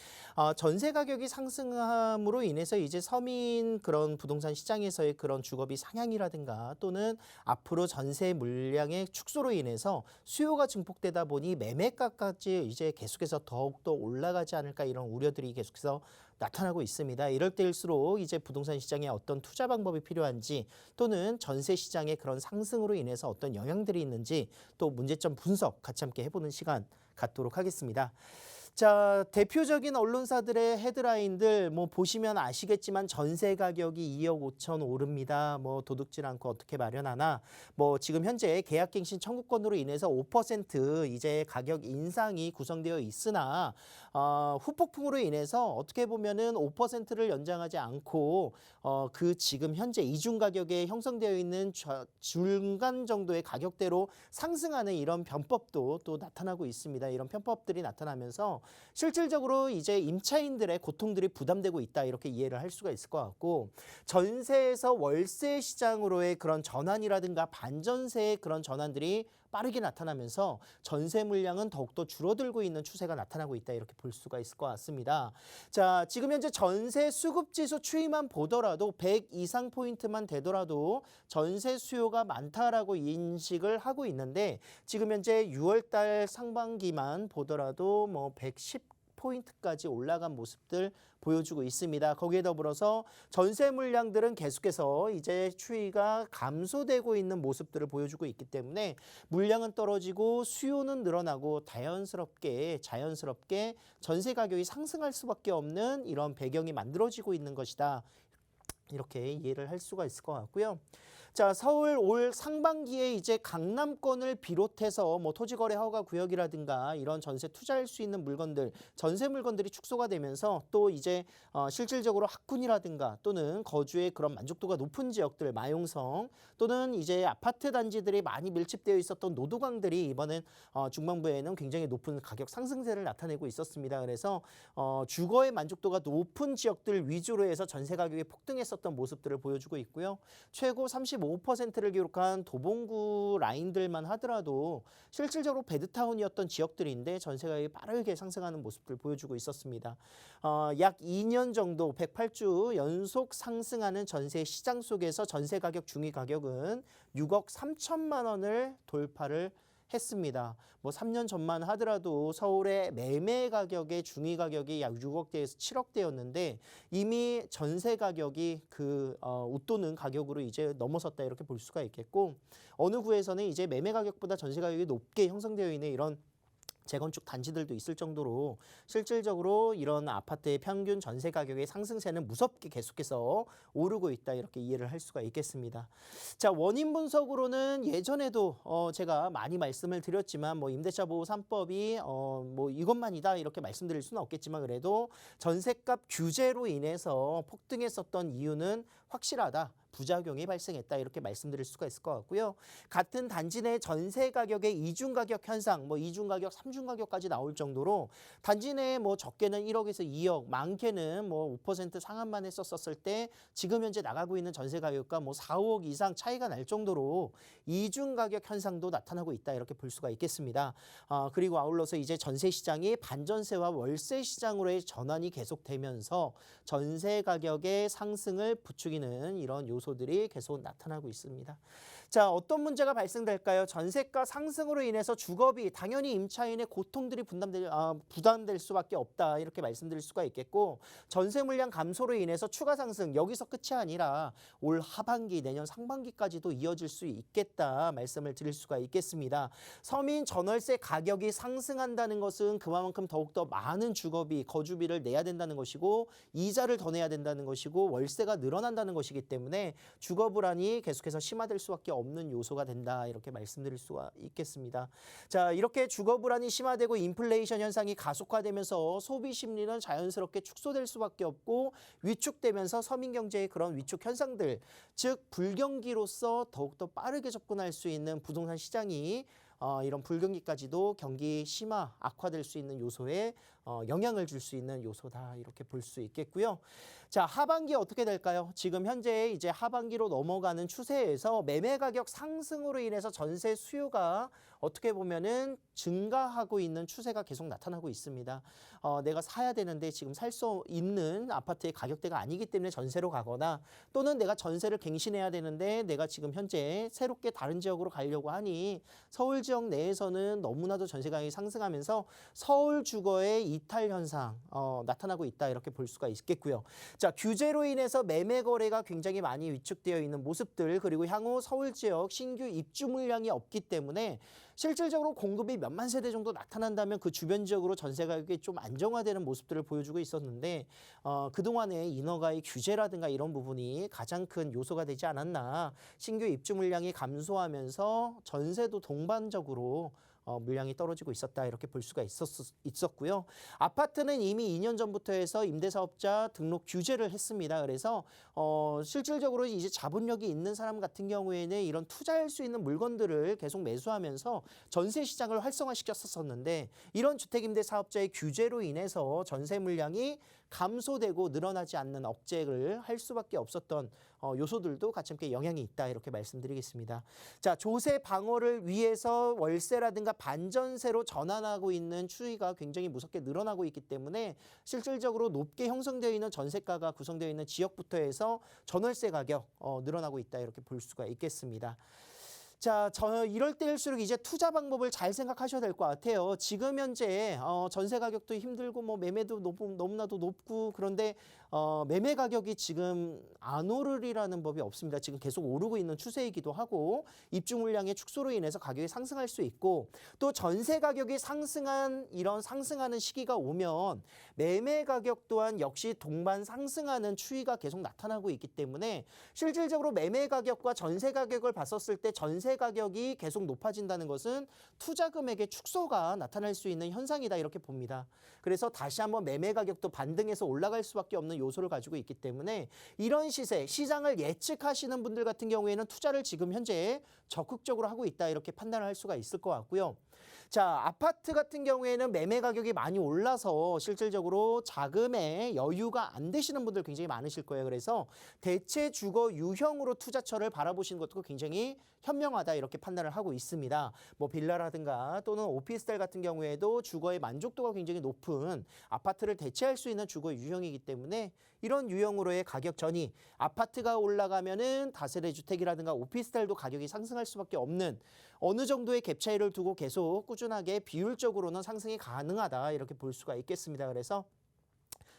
전세 가격이 상승함으로 인해서 이제 서민 그런 부동산 시장에서의 그런 주거비 상향이라든가 또는 앞으로 전세 물량의 축소로 인해서 수요가 증폭되다 보니 매매가까지 이제 계속해서 더욱더 올라가지 않을까, 이런 우려들이 계속해서 나타나고 있습니다. 이럴 때일수록 이제 부동산 시장에 어떤 투자 방법이 필요한지, 또는 전세 시장의 그런 상승으로 인해서 어떤 영향들이 있는지, 또 문제점 분석 같이 함께 해보는 시간 갖도록 하겠습니다. 자, 대표적인 언론사들의 헤드라인들 뭐 보시면 아시겠지만 전세 가격이 2억 5천 오릅니다. 뭐 도둑질 않고 어떻게 마련하나. 뭐 지금 현재 계약갱신 청구권으로 인해서 5% 이제 가격 인상이 구성되어 있으나 후폭풍으로 인해서 어떻게 보면은 5%를 연장하지 않고 그 지금 현재 이중 가격에 형성되어 있는 중간 정도의 가격대로 상승하는 이런 변법도 또 나타나고 있습니다. 이런 편법들이 나타나면서 실질적으로 이제 임차인들의 고통들이 부담되고 있다 이렇게 이해를 할 수가 있을 것 같고 전세에서 월세 시장으로의 그런 전환이라든가 반전세의 그런 전환들이 빠르게 나타나면서 전세 물량은 더욱더 줄어들고 있는 추세가 나타나고 있다 이렇게 볼 수가 있을 것 같습니다. 자, 지금 현재 전세 수급 지수 추이만 보더라도 100 이상 포인트만 되더라도 전세 수요가 많다라고 인식을 하고 있는데 지금 현재 6월 달 상반기만 보더라도 뭐 110포인트까지 올라간 모습들 보여주고 있습니다. 거기에 더불어서 전세 물량들은 계속해서 이제 추이가 감소되고 있는 모습들을 보여주고 있기 때문에 물량은 떨어지고 수요는 늘어나고 자연스럽게 전세 가격이 상승할 수밖에 없는 이런 배경이 만들어지고 있는 것이다. 이렇게 이해를 할 수가 있을 것 같고요. 자, 서울 올 상반기에 이제 강남권을 비롯해서 뭐 토지거래 허가 구역이라든가 이런 전세 투자할 수 있는 물건들, 전세 물건들이 축소가 되면서 또 이제 실질적으로 학군이라든가 또는 거주의 그런 만족도가 높은 지역들, 마용성 또는 이제 아파트 단지들이 많이 밀집되어 있었던 노도강들이 이번엔 중반부에는 굉장히 높은 가격 상승세를 나타내고 있었습니다. 그래서 주거의 만족도가 높은 지역들 위주로 해서 전세 가격이 폭등했었던 모습들을 보여주고 있고요. 최고 35%를 기록한 도봉구 라인들만 하더라도 실질적으로 배드타운이었던 지역들인데 전세 가격이 빠르게 상승하는 모습들 보여주고 있었습니다. 약 2년 정도 108주 연속 상승하는 전세 시장 속에서 전세 가격 중위 가격은 6억 3천만 원을 돌파를 했습니다. 뭐 3년 전만 하더라도 서울의 매매 가격의 중위 가격이 약 6억대에서 7억대였는데 이미 전세 가격이 웃도는 가격으로 이제 넘어섰다 이렇게 볼 수가 있겠고 어느 구에서는 이제 매매 가격보다 전세 가격이 높게 형성되어 있는 이런 재건축 단지들도 있을 정도로 실질적으로 이런 아파트의 평균 전세 가격의 상승세는 무섭게 계속해서 오르고 있다 이렇게 이해를 할 수가 있겠습니다. 자, 원인 분석으로는 예전에도 제가 많이 말씀을 드렸지만 뭐 임대차 보호 3법이 뭐 이것만이다 이렇게 말씀드릴 수는 없겠지만 그래도 전세값 규제로 인해서 폭등했었던 이유는 확실하다. 부작용이 발생했다 이렇게 말씀드릴 수가 있을 것 같고요. 같은 단지 내 전세 가격의 이중 가격 현상, 뭐 이중 가격, 삼중 가격까지 나올 정도로 단지 내에 뭐 적게는 1억에서 2억, 많게는 뭐 5% 상한만 했었을 때 지금 현재 나가고 있는 전세 가격과 뭐 4, 5억 이상 차이가 날 정도로 이중 가격 현상도 나타나고 있다 이렇게 볼 수가 있겠습니다. 그리고 아울러서 이제 전세 시장이 반전세와 월세 시장으로의 전환이 계속되면서 전세 가격의 상승을 부추기는 이런 요소들이 계속 나타나고 있습니다. 자, 어떤 문제가 발생될까요? 전세가 상승으로 인해서 주거비, 당연히 임차인의 고통들이 부담될 수밖에 없다 이렇게 말씀드릴 수가 있겠고 전세 물량 감소로 인해서 추가 상승 여기서 끝이 아니라 올 하반기, 내년 상반기까지도 이어질 수 있겠다 말씀을 드릴 수가 있겠습니다. 서민 전월세 가격이 상승한다는 것은 그만큼 더욱더 많은 주거비, 거주비를 내야 된다는 것이고 이자를 더 내야 된다는 것이고 월세가 늘어난다는 것이기 때문에 주거 불안이 계속해서 심화될 수밖에 없는 요소가 된다 이렇게 말씀드릴 수가 있겠습니다. 자, 이렇게 주거 불안이 심화되고 인플레이션 현상이 가속화되면서 소비 심리는 자연스럽게 축소될 수밖에 없고 위축되면서 서민 경제의 그런 위축 현상들, 즉 불경기로서 더욱더 빠르게 접근할 수 있는 부동산 시장이 이런 불경기까지도 경기 심화, 악화될 수 있는 요소에 영향을 줄 수 있는 요소다 이렇게 볼 수 있겠고요. 자, 하반기 어떻게 될까요? 지금 현재 이제 하반기로 넘어가는 추세에서 매매 가격 상승으로 인해서 전세 수요가 어떻게 보면은 증가하고 있는 추세가 계속 나타나고 있습니다. 내가 사야 되는데 지금 살 수 있는 아파트의 가격대가 아니기 때문에 전세로 가거나 또는 내가 전세를 갱신해야 되는데 내가 지금 현재 새롭게 다른 지역으로 가려고 하니 서울 지역 내에서는 너무나도 전세 가격이 상승하면서 서울 주거의 이탈 현상 나타나고 있다 이렇게 볼 수가 있겠고요. 자, 규제로 인해서 매매 거래가 굉장히 많이 위축되어 있는 모습들 그리고 향후 서울 지역 신규 입주 물량이 없기 때문에 실질적으로 공급이 몇만 세대 정도 나타난다면 그 주변 지역으로 전세 가격이 좀 안정화되는 모습들을 보여주고 있었는데 그동안의 인허가의 규제라든가 이런 부분이 가장 큰 요소가 되지 않았나. 신규 입주 물량이 감소하면서 전세도 동반적으로 물량이 떨어지고 있었다 이렇게 볼 수가 있었고요. 아파트는 이미 2년 전부터 해서 임대사업자 등록 규제를 했습니다. 그래서 실질적으로 이제 자본력이 있는 사람 같은 경우에는 이런 투자할 수 있는 물건들을 계속 매수하면서 전세 시장을 활성화시켰었는데 이런 주택임대사업자의 규제로 인해서 전세 물량이 감소되고 늘어나지 않는 억제를 할 수밖에 없었던 요소들도 같이 함께 영향이 있다 이렇게 말씀드리겠습니다. 자, 조세 방어를 위해서 월세라든가 반전세로 전환하고 있는 추이가 굉장히 무섭게 늘어나고 있기 때문에 실질적으로 높게 형성되어 있는 전세가가 구성되어 있는 지역부터 해서 전월세 가격 늘어나고 있다 이렇게 볼 수가 있겠습니다. 자, 이럴 때일수록 이제 투자 방법을 잘 생각하셔야 될 것 같아요. 지금 현재 전세 가격도 힘들고 뭐 매매도 너무나도 높고 그런데 매매 가격이 지금 안 오르리라는 법이 없습니다. 지금 계속 오르고 있는 추세이기도 하고 입주 물량의 축소로 인해서 가격이 상승할 수 있고 또 전세 가격이 이런 상승하는 시기가 오면 매매 가격 또한 역시 동반 상승하는 추이가 계속 나타나고 있기 때문에 실질적으로 매매 가격과 전세 가격을 봤었을 때 전세 가격이 계속 높아진다는 것은 투자 금액의 축소가 나타날 수 있는 현상이다 이렇게 봅니다. 그래서 다시 한번 매매 가격도 반등해서 올라갈 수밖에 없는 요소를 가지고 있기 때문에 이런 시세, 시장을 예측하시는 분들 같은 경우에는 투자를 지금 현재 적극적으로 하고 있다 이렇게 판단을 할 수가 있을 것 같고요. 자, 아파트 같은 경우에는 매매 가격이 많이 올라서 실질적으로 자금에 여유가 안 되시는 분들 굉장히 많으실 거예요. 그래서 대체 주거 유형으로 투자처를 바라보시는 것도 굉장히 현명하다 이렇게 판단을 하고 있습니다. 뭐 빌라라든가 또는 오피스텔 같은 경우에도 주거의 만족도가 굉장히 높은 아파트를 대체할 수 있는 주거 유형이기 때문에 이런 유형으로의 가격 전이 아파트가 올라가면은 다세대 주택이라든가 오피스텔도 가격이 상승할 수밖에 없는 어느 정도의 갭 차이를 두고 계속 꾸준하게 비율적으로는 상승이 가능하다 이렇게 볼 수가 있겠습니다. 그래서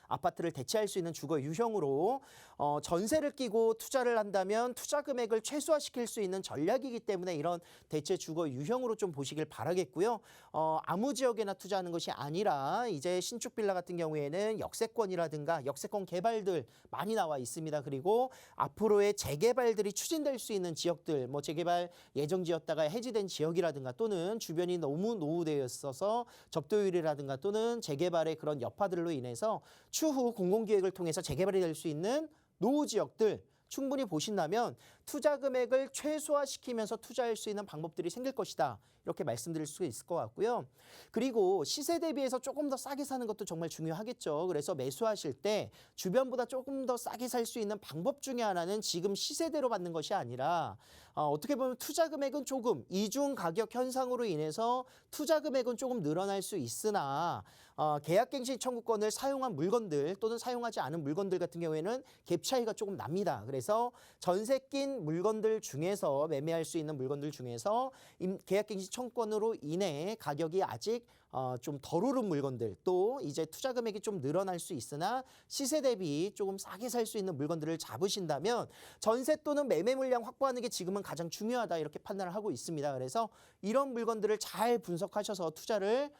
아파트를 대체할 수 있는 주거 유형으로 전세를 끼고 투자를 한다면 투자 금액을 최소화시킬 수 있는 전략이기 때문에 이런 대체 주거 유형으로 좀 보시길 바라겠고요. 아무 지역에나 투자하는 것이 아니라 이제 신축 빌라 같은 경우에는 역세권이라든가 역세권 개발들 많이 나와 있습니다. 그리고 앞으로의 재개발들이 추진될 수 있는 지역들, 뭐 재개발 예정지였다가 해지된 지역이라든가 또는 주변이 너무 노후되어 있어서 접도율이라든가 또는 재개발의 그런 여파들로 인해서 추후 공공기획을 통해서 재개발이 될 수 있는 노후 지역들 충분히 보신다면 투자 금액을 최소화시키면서 투자할 수 있는 방법들이 생길 것이다. 이렇게 말씀드릴 수 있을 것 같고요. 그리고 시세 대비해서 조금 더 싸게 사는 것도 정말 중요하겠죠. 그래서 매수하실 때 주변보다 조금 더 싸게 살 수 있는 방법 중에 하나는 지금 시세대로 받는 것이 아니라 어떻게 보면 투자 금액은 조금 이중 가격 현상으로 인해서 투자 금액은 조금 늘어날 수 있으나 계약갱신 청구권을 사용한 물건들 또는 사용하지 않은 물건들 같은 경우에는 갭 차이가 조금 납니다. 그래서 전세 낀 물건들 중에서 매매할 수 있는 물건들 중에서 계약갱신 청구권으로 인해 가격이 아직 좀 덜 오른 물건들 또 이제 투자 금액이 좀 늘어날 수 있으나 시세 대비 조금 싸게 살 수 있는 물건들을 잡으신다면 전세 또는 매매 물량 확보하는 게 지금은 가장 중요하다 이렇게 판단을 하고 있습니다. 그래서 이런 물건들을 잘 분석하셔서 투자를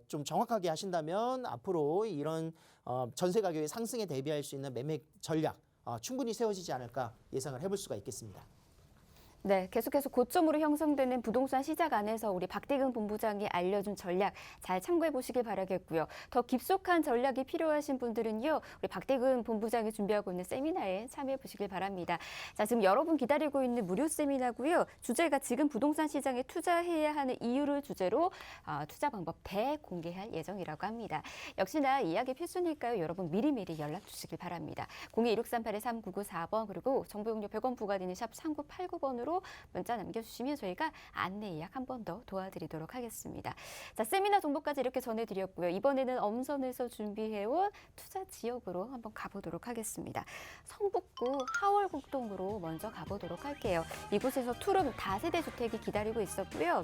좀 정확하게 하신다면 앞으로 이런 전세 가격의 상승에 대비할 수 있는 매매 전략 충분히 세워지지 않을까 예상을 해볼 수가 있겠습니다. 네, 계속해서 고점으로 형성되는 부동산 시장 안에서 우리 박대근 본부장이 알려준 전략 잘 참고해 보시길 바라겠고요. 더 깊숙한 전략이 필요하신 분들은요, 우리 박대근 본부장이 준비하고 있는 세미나에 참여해 보시길 바랍니다. 자, 지금 여러분 기다리고 있는 무료 세미나고요. 주제가 지금 부동산 시장에 투자해야 하는 이유를 주제로 투자 방법 대공개할 예정이라고 합니다. 역시나 이야기 필수니까요. 여러분 미리미리 연락 주시길 바랍니다. 02-1638-3994번 그리고 정보 용료 100원 부과되는 샵 3989번으로 문자 남겨주시면 저희가 안내 예약 한 번 더 도와드리도록 하겠습니다. 자, 세미나 정보까지 이렇게 전해드렸고요. 이번에는 엄선에서 준비해온 투자 지역으로 한번 가보도록 하겠습니다. 성북구 하월곡동으로 먼저 가보도록 할게요. 이곳에서 투룸 다세대 주택이 기다리고 있었고요.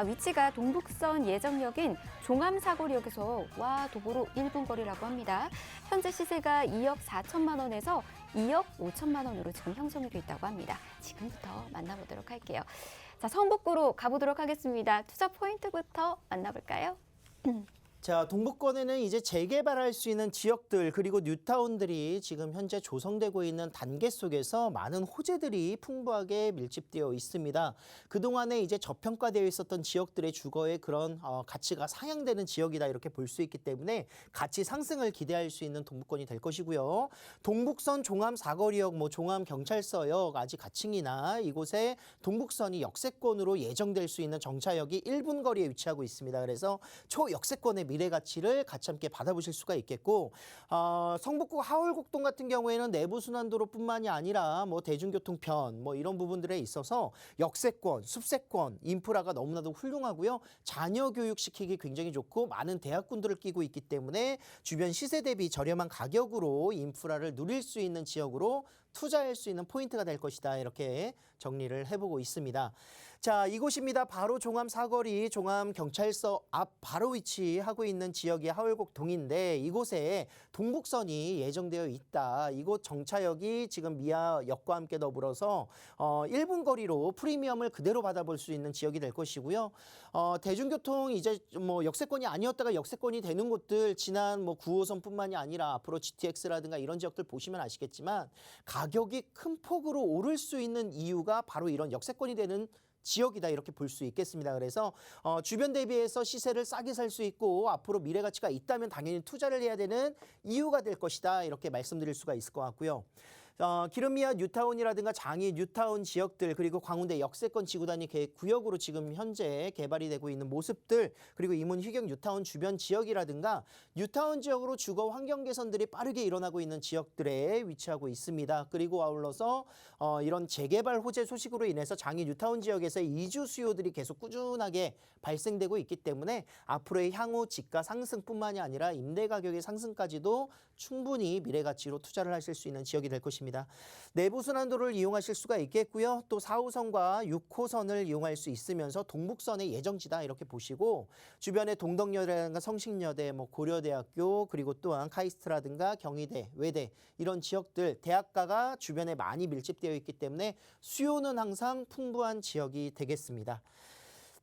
위치가 동북선 예정역인 종암사거리역에서 도보로 1분 거리라고 합니다. 현재 시세가 2억 4천만 원에서 2억 5천만 원으로 지금 형성이 돼 있다고 합니다. 지금부터 만나보도록 할게요. 자, 성북구로 가보도록 하겠습니다. 투자 포인트부터 만나볼까요? 자, 동북권에는 이제 재개발할 수 있는 지역들 그리고 뉴타운들이 지금 현재 조성되고 있는 단계 속에서 많은 호재들이 풍부하게 밀집되어 있습니다. 그동안에 이제 저평가되어 있었던 지역들의 주거의 그런 가치가 상향되는 지역이다 이렇게 볼 수 있기 때문에 가치 상승을 기대할 수 있는 동북권이 될 것이고요. 동북선 종암 사거리역, 종암 경찰서역 아직 가칭이나 이곳에 동북선이 역세권으로 예정될 수 있는 정차역이 1분 거리에 위치하고 있습니다. 그래서 초역세권의 미래 가치를 같이 함께 받아보실 수가 있겠고 성북구 하월곡동 같은 경우에는 내부순환도로뿐만이 아니라 대중교통편 이런 부분들에 있어서 역세권, 숲세권, 인프라가 너무나도 훌륭하고요. 자녀 교육시키기 굉장히 좋고 많은 대학군들을 끼고 있기 때문에 주변 시세 대비 저렴한 가격으로 인프라를 누릴 수 있는 지역으로 투자할 수 있는 포인트가 될 것이다. 이렇게 정리를 해보고 있습니다. 자, 이곳입니다. 바로 종암 사거리, 종암 경찰서 앞 바로 위치하고 있는 지역이 하월곡동인데 이곳에 동북선이 예정되어 있다. 이곳 정차역이 지금 미아역과 함께 더불어서 1분 거리로 프리미엄을 그대로 받아볼 수 있는 지역이 될 것이고요. 대중교통 이제 역세권이 아니었다가 역세권이 되는 곳들 지난 9호선뿐만이 아니라 앞으로 GTX라든가 이런 지역들 보시면 아시겠지만 가격이 큰 폭으로 오를 수 있는 이유가 바로 이런 역세권이 되는 지역이다 이렇게 볼 수 있겠습니다. 그래서 주변 대비해서 시세를 싸게 살 수 있고 앞으로 미래 가치가 있다면 당연히 투자를 해야 되는 이유가 될 것이다 이렇게 말씀드릴 수가 있을 것 같고요. 기름미아 뉴타운이라든가 장이 뉴타운 지역들 그리고 광운대 역세권 지구단위 구역으로 지금 현재 개발이 되고 있는 모습들 그리고 이문 휴경 뉴타운 주변 지역이라든가 뉴타운 지역으로 주거 환경 개선들이 빠르게 일어나고 있는 지역들에 위치하고 있습니다. 그리고 아울러서 이런 재개발 호재 소식으로 인해서 장이 뉴타운 지역에서 이주 수요들이 계속 꾸준하게 발생되고 있기 때문에 앞으로의 향후 지가 상승뿐만이 아니라 임대 가격의 상승까지도 충분히 미래 가치로 투자를 하실 수 있는 지역이 될 것입니다. 내부순환도로를 이용하실 수가 있겠고요. 또 4호선과 6호선을 이용할 수 있으면서 동북선의 예정지다 이렇게 보시고 주변에 동덕여대라든가 성신여대, 고려대학교 그리고 또한 카이스트라든가 경희대, 외대 이런 지역들 대학가가 주변에 많이 밀집되어 있기 때문에 수요는 항상 풍부한 지역이 되겠습니다.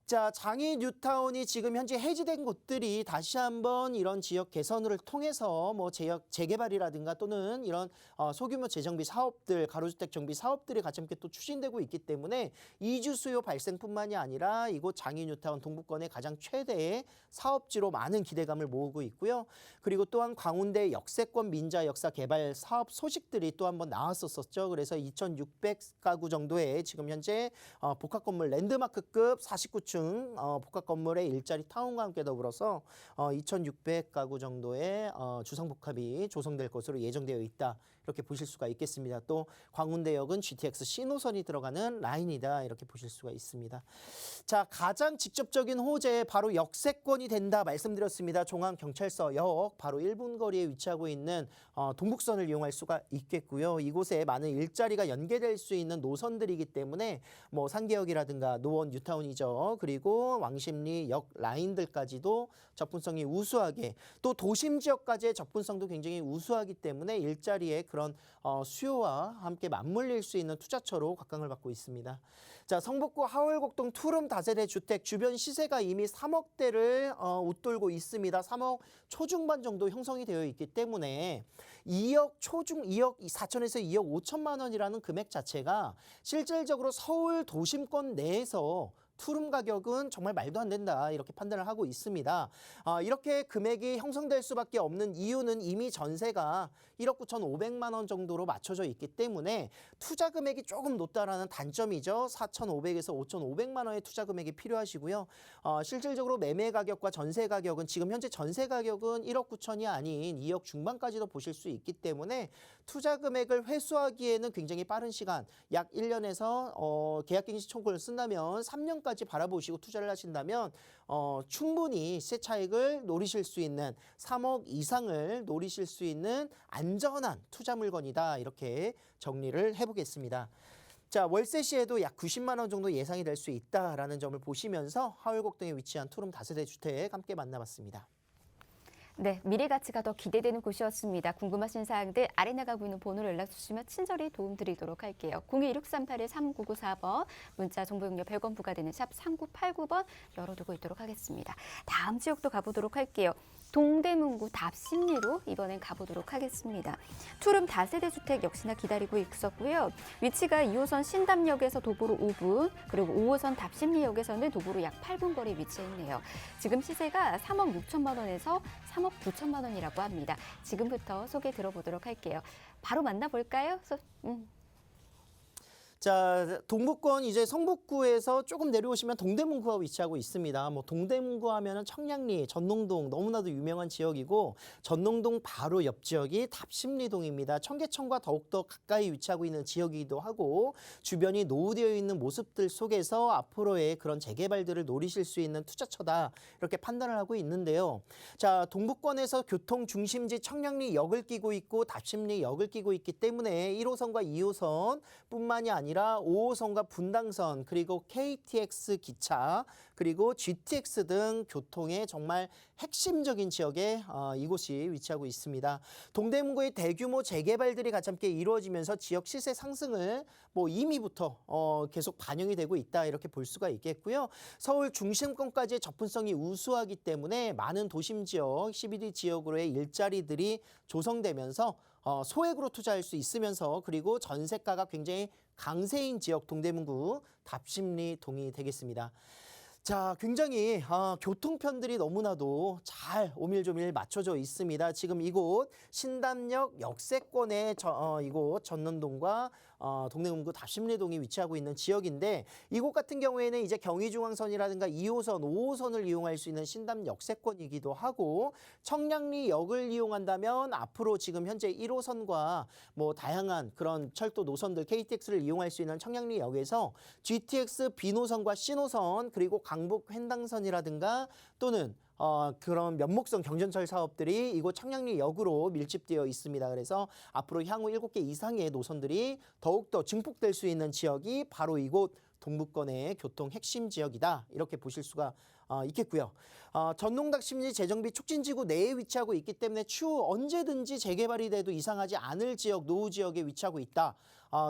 자, 장이 뉴타운이 지금 현재 해지된 곳들이 다시 한번 이런 지역 개선을 통해서 지역 재개발이라든가 또는 이런 소규모 재정비 사업들, 가로주택 정비 사업들이 같이 함께 또 추진되고 있기 때문에 이주 수요 발생뿐만이 아니라 이곳 장이 뉴타운 동북권의 가장 최대의 사업지로 많은 기대감을 모으고 있고요. 그리고 또한 광운대 역세권 민자 역사 개발 사업 소식들이 또 한번 나왔었죠. 그래서 2,600가구 정도의 지금 현재 복합 건물 랜드마크급 49층 복합 건물의 일자리 타운과 함께 더불어서 2,600가구 정도의 주상복합이 조성될 것으로 예정되어 있다. 이렇게 보실 수가 있겠습니다. 또 광운대역은 GTX 신호선이 들어가는 라인이다. 이렇게 보실 수가 있습니다. 자, 가장 직접적인 호재 바로 역세권이 된다 말씀드렸습니다. 종암경찰서역 바로 1분 거리에 위치하고 있는 동북선을 이용할 수가 있겠고요. 이곳에 많은 일자리가 연계될 수 있는 노선들이기 때문에 상계역이라든가 노원 뉴타운이죠. 그리고 왕십리 역 라인들까지도 접근성이 우수하게 또 도심 지역까지의 접근성도 굉장히 우수하기 때문에 일자리에 그런 수요와 함께 맞물릴 수 있는 투자처로 각광을 받고 있습니다. 자, 성북구 하월곡동 투룸 다세대 주택 주변 시세가 이미 3억대를 웃돌고 있습니다. 3억 초중반 정도 형성이 되어 있기 때문에 2억 4천에서 2억 5천만 원이라는 금액 자체가 실질적으로 서울 도심권 내에서 투룸 가격은 정말 말도 안 된다 이렇게 판단을 하고 있습니다. 이렇게 금액이 형성될 수밖에 없는 이유는 이미 전세가 1억 9,500만 원 정도로 맞춰져 있기 때문에 투자 금액이 조금 높다라는 단점이죠. 4,500에서 5,500만 원의 투자 금액이 필요하시고요. 실질적으로 매매 가격과 전세 가격은 지금 현재 전세 가격은 1억 9천이 아닌 2억 중반까지도 보실 수 있기 때문에 투자 금액을 회수하기에는 굉장히 빠른 시간 약 1년에서 계약갱신 청구를 쓴다면 3년까지 바라보시고 투자를 하신다면 충분히 시세 차익을 노리실 수 있는 3억 이상을 노리실 수 있는 안전한 투자 물건이다 이렇게 정리를 해보겠습니다. 자, 월세 시에도 약 90만 원 정도 예상이 될 수 있다라는 점을 보시면서 하월곡동에 위치한 투룸 다세대 주택 함께 만나봤습니다. 네, 미래 가치가 더 기대되는 곳이었습니다. 궁금하신 사항들 아래 나가고 있는 번호로 연락 주시면 친절히 도움드리도록 할게요. 02-1638-3994번 문자 정보 용료 100원 부과되는 샵 3989번 열어두고 있도록 하겠습니다. 다음 지역도 가보도록 할게요. 동대문구 답심리로 이번엔 가보도록 하겠습니다. 투룸 다세대 주택 역시나 기다리고 있었고요. 위치가 2호선 신담역에서 도보로 5분, 그리고 5호선 답심리역에서는 도보로 약 8분 거리 위치해 있네요. 지금 시세가 3억 6천만 원에서 3억 9천만 원이라고 합니다. 지금부터 소개 들어보도록 할게요. 바로 만나볼까요? 자, 동북권 이제 성북구에서 조금 내려오시면 동대문구가 위치하고 있습니다. 뭐 동대문구 하면은 청량리, 전농동 너무나도 유명한 지역이고 전농동 바로 옆 지역이 답심리동입니다. 청계천과 더욱더 가까이 위치하고 있는 지역이기도 하고 주변이 노후되어 있는 모습들 속에서 앞으로의 그런 재개발들을 노리실 수 있는 투자처다 이렇게 판단을 하고 있는데요. 자, 동북권에서 교통 중심지 청량리역을 끼고 있고 답심리역을 끼고 있기 때문에 1호선과 2호선 뿐만이 아니라 5호선과 분당선 그리고 KTX 기차 그리고 GTX 등 교통의 정말 핵심적인 지역에 이곳이 위치하고 있습니다. 동대문구의 대규모 재개발들이 같이 함께 이루어지면서 지역 시세 상승을 뭐 이미부터 계속 반영이 되고 있다 이렇게 볼 수가 있겠고요. 서울 중심권까지의 접근성이 우수하기 때문에 많은 도심 지역, CBD 지역으로의 일자리들이 조성되면서 소액으로 투자할 수 있으면서 그리고 전세가가 굉장히 강세인 지역 동대문구 답심리동이 되겠습니다. 자, 굉장히 교통편들이 너무나도 잘 오밀조밀 맞춰져 있습니다. 지금 이곳 신담역 역세권의 이곳 전년동과 동대문구 답심리동이 위치하고 있는 지역인데 이곳 같은 경우에는 이제 경의중앙선이라든가 2호선, 5호선을 이용할 수 있는 신담 역세권이기도 하고 청량리역을 이용한다면 앞으로 지금 현재 1호선과 뭐 다양한 그런 철도 노선들 KTX를 이용할 수 있는 청량리역에서 GTX B노선과 C노선 그리고 강북 횡단선이라든가 또는 그런 면목성 경전철 사업들이 이곳 청량리역으로 밀집되어 있습니다. 그래서 앞으로 향후 7개 이상의 노선들이 더욱더 증폭될 수 있는 지역이 바로 이곳 동북권의 교통 핵심 지역이다. 이렇게 보실 수가 있겠고요. 전농답심리 재정비 촉진지구 내에 위치하고 있기 때문에 추후 언제든지 재개발이 돼도 이상하지 않을 지역, 노후 지역에 위치하고 있다.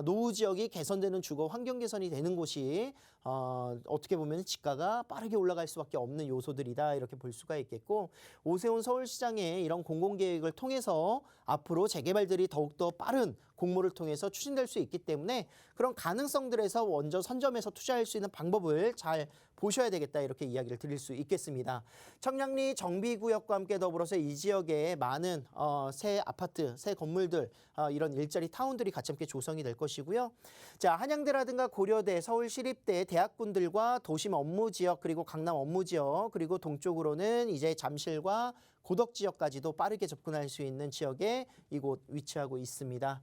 노후 지역이 개선되는 주거 환경 개선이 되는 곳이 어떻게 보면 지가가 빠르게 올라갈 수밖에 없는 요소들이다 이렇게 볼 수가 있겠고 오세훈 서울시장의 이런 공공계획을 통해서 앞으로 재개발들이 더욱더 빠른 공모를 통해서 추진될 수 있기 때문에 그런 가능성들에서 먼저 선점해서 투자할 수 있는 방법을 잘 보셔야 되겠다 이렇게 이야기를 드릴 수 있겠습니다. 청량리 정비구역과 함께 더불어서 이 지역에 많은 새 아파트, 새 건물들 이런 일자리 타운들이 같이 함께 조성이 될 것이고요. 자, 한양대라든가 고려대, 서울시립대 대학군들과 도심 업무지역 그리고 강남 업무지역 그리고 동쪽으로는 이제 잠실과 고덕 지역까지도 빠르게 접근할 수 있는 지역에 이곳 위치하고 있습니다.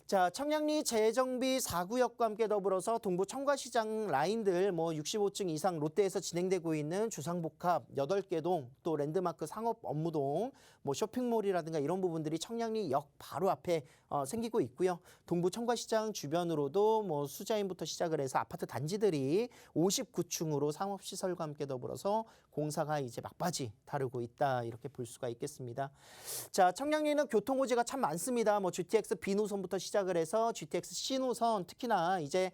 자, 청량리 재정비 4구역과 함께 더불어서 동부 청과시장 라인들 뭐 65층 이상 롯데에서 진행되고 있는 주상복합 8개 동 또 랜드마크 상업 업무동 뭐 쇼핑몰이라든가 이런 부분들이 청량리역 바로 앞에 생기고 있고요. 동부 청과시장 주변으로도 뭐 수자인부터 시작을 해서 아파트 단지들이 59층으로 상업시설과 함께 더불어서 공사가 이제 막바지 다루고 있다 이렇게 볼 수가 있겠습니다. 자, 청량리는 교통호재가 참 많습니다. 뭐 GTX B노선부터 시작을 해서 GTX C노선 특히나 이제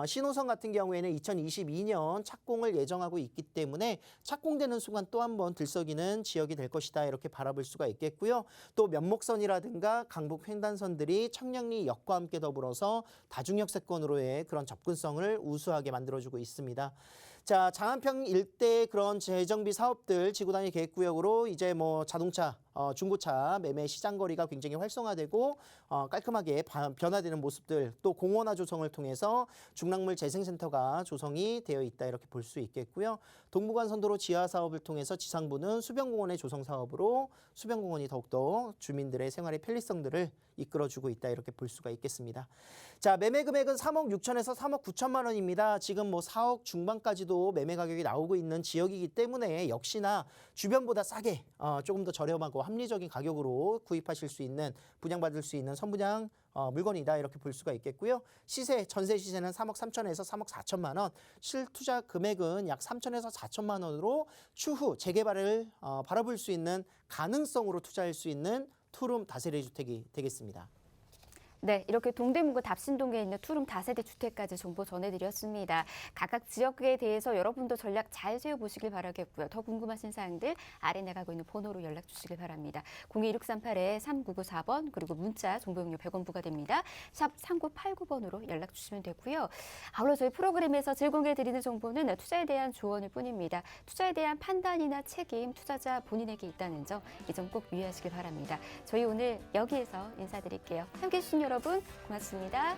C노선 같은 경우에는 2022년 착공을 예정하고 있기 때문에 착공되는 순간 또 한 번 들썩이는 지역이 될 것이다 이렇게 바라볼 수가 있겠고요. 또 면목선이라든가 강북 횡단선들이 청량리역과 함께 더불어서 다중역세권으로의 그런 접근성을 우수하게 만들어주고 있습니다. 자, 장안평 일대 그런 재정비 사업들 지구단위 계획구역으로 이제 뭐 자동차, 중고차 매매 시장 거리가 굉장히 활성화되고 깔끔하게 변화되는 모습들 또 공원화 조성을 통해서 중랑물 재생센터가 조성이 되어 있다 이렇게 볼 수 있겠고요. 동부간선도로 지하 사업을 통해서 지상부는 수변공원의 조성 사업으로 수변공원이 더욱더 주민들의 생활의 편리성들을 이끌어주고 있다 이렇게 볼 수가 있겠습니다. 자, 매매 금액은 3억 6천에서 3억 9천만 원입니다. 지금 뭐 4억 중반까지도 매매 가격이 나오고 있는 지역이기 때문에 역시나 주변보다 싸게 조금 더 저렴하고 합리적인 가격으로 구입하실 수 있는 분양받을 수 있는 선분양 물건이다 이렇게 볼 수가 있겠고요. 시세 전세 시세는 3억 3천에서 3억 4천만 원, 실투자 금액은 약 3천에서 4천만 원으로 추후 재개발을 바라볼 수 있는 가능성으로 투자할 수 있는 투룸 다세대 주택이 되겠습니다. 네, 이렇게 동대문구 답신동에 있는 투룸 다세대 주택까지 정보 전해드렸습니다. 각각 지역에 대해서 여러분도 전략 잘 세워보시길 바라겠고요. 더 궁금하신 사항들 아래 나가고 있는 번호로 연락 주시길 바랍니다. 02-2638-3994번 그리고 문자 정보용료 100원 부과됩니다. 샵 3989번으로 연락 주시면 되고요. 아울러 저희 프로그램에서 제공해드리는 정보는 투자에 대한 조언일 뿐입니다. 투자에 대한 판단이나 책임 투자자 본인에게 있다는 점 이 점 꼭 유의하시길 바랍니다. 저희 오늘 여기에서 인사드릴게요. 함께해 주신 여러분 고맙습니다.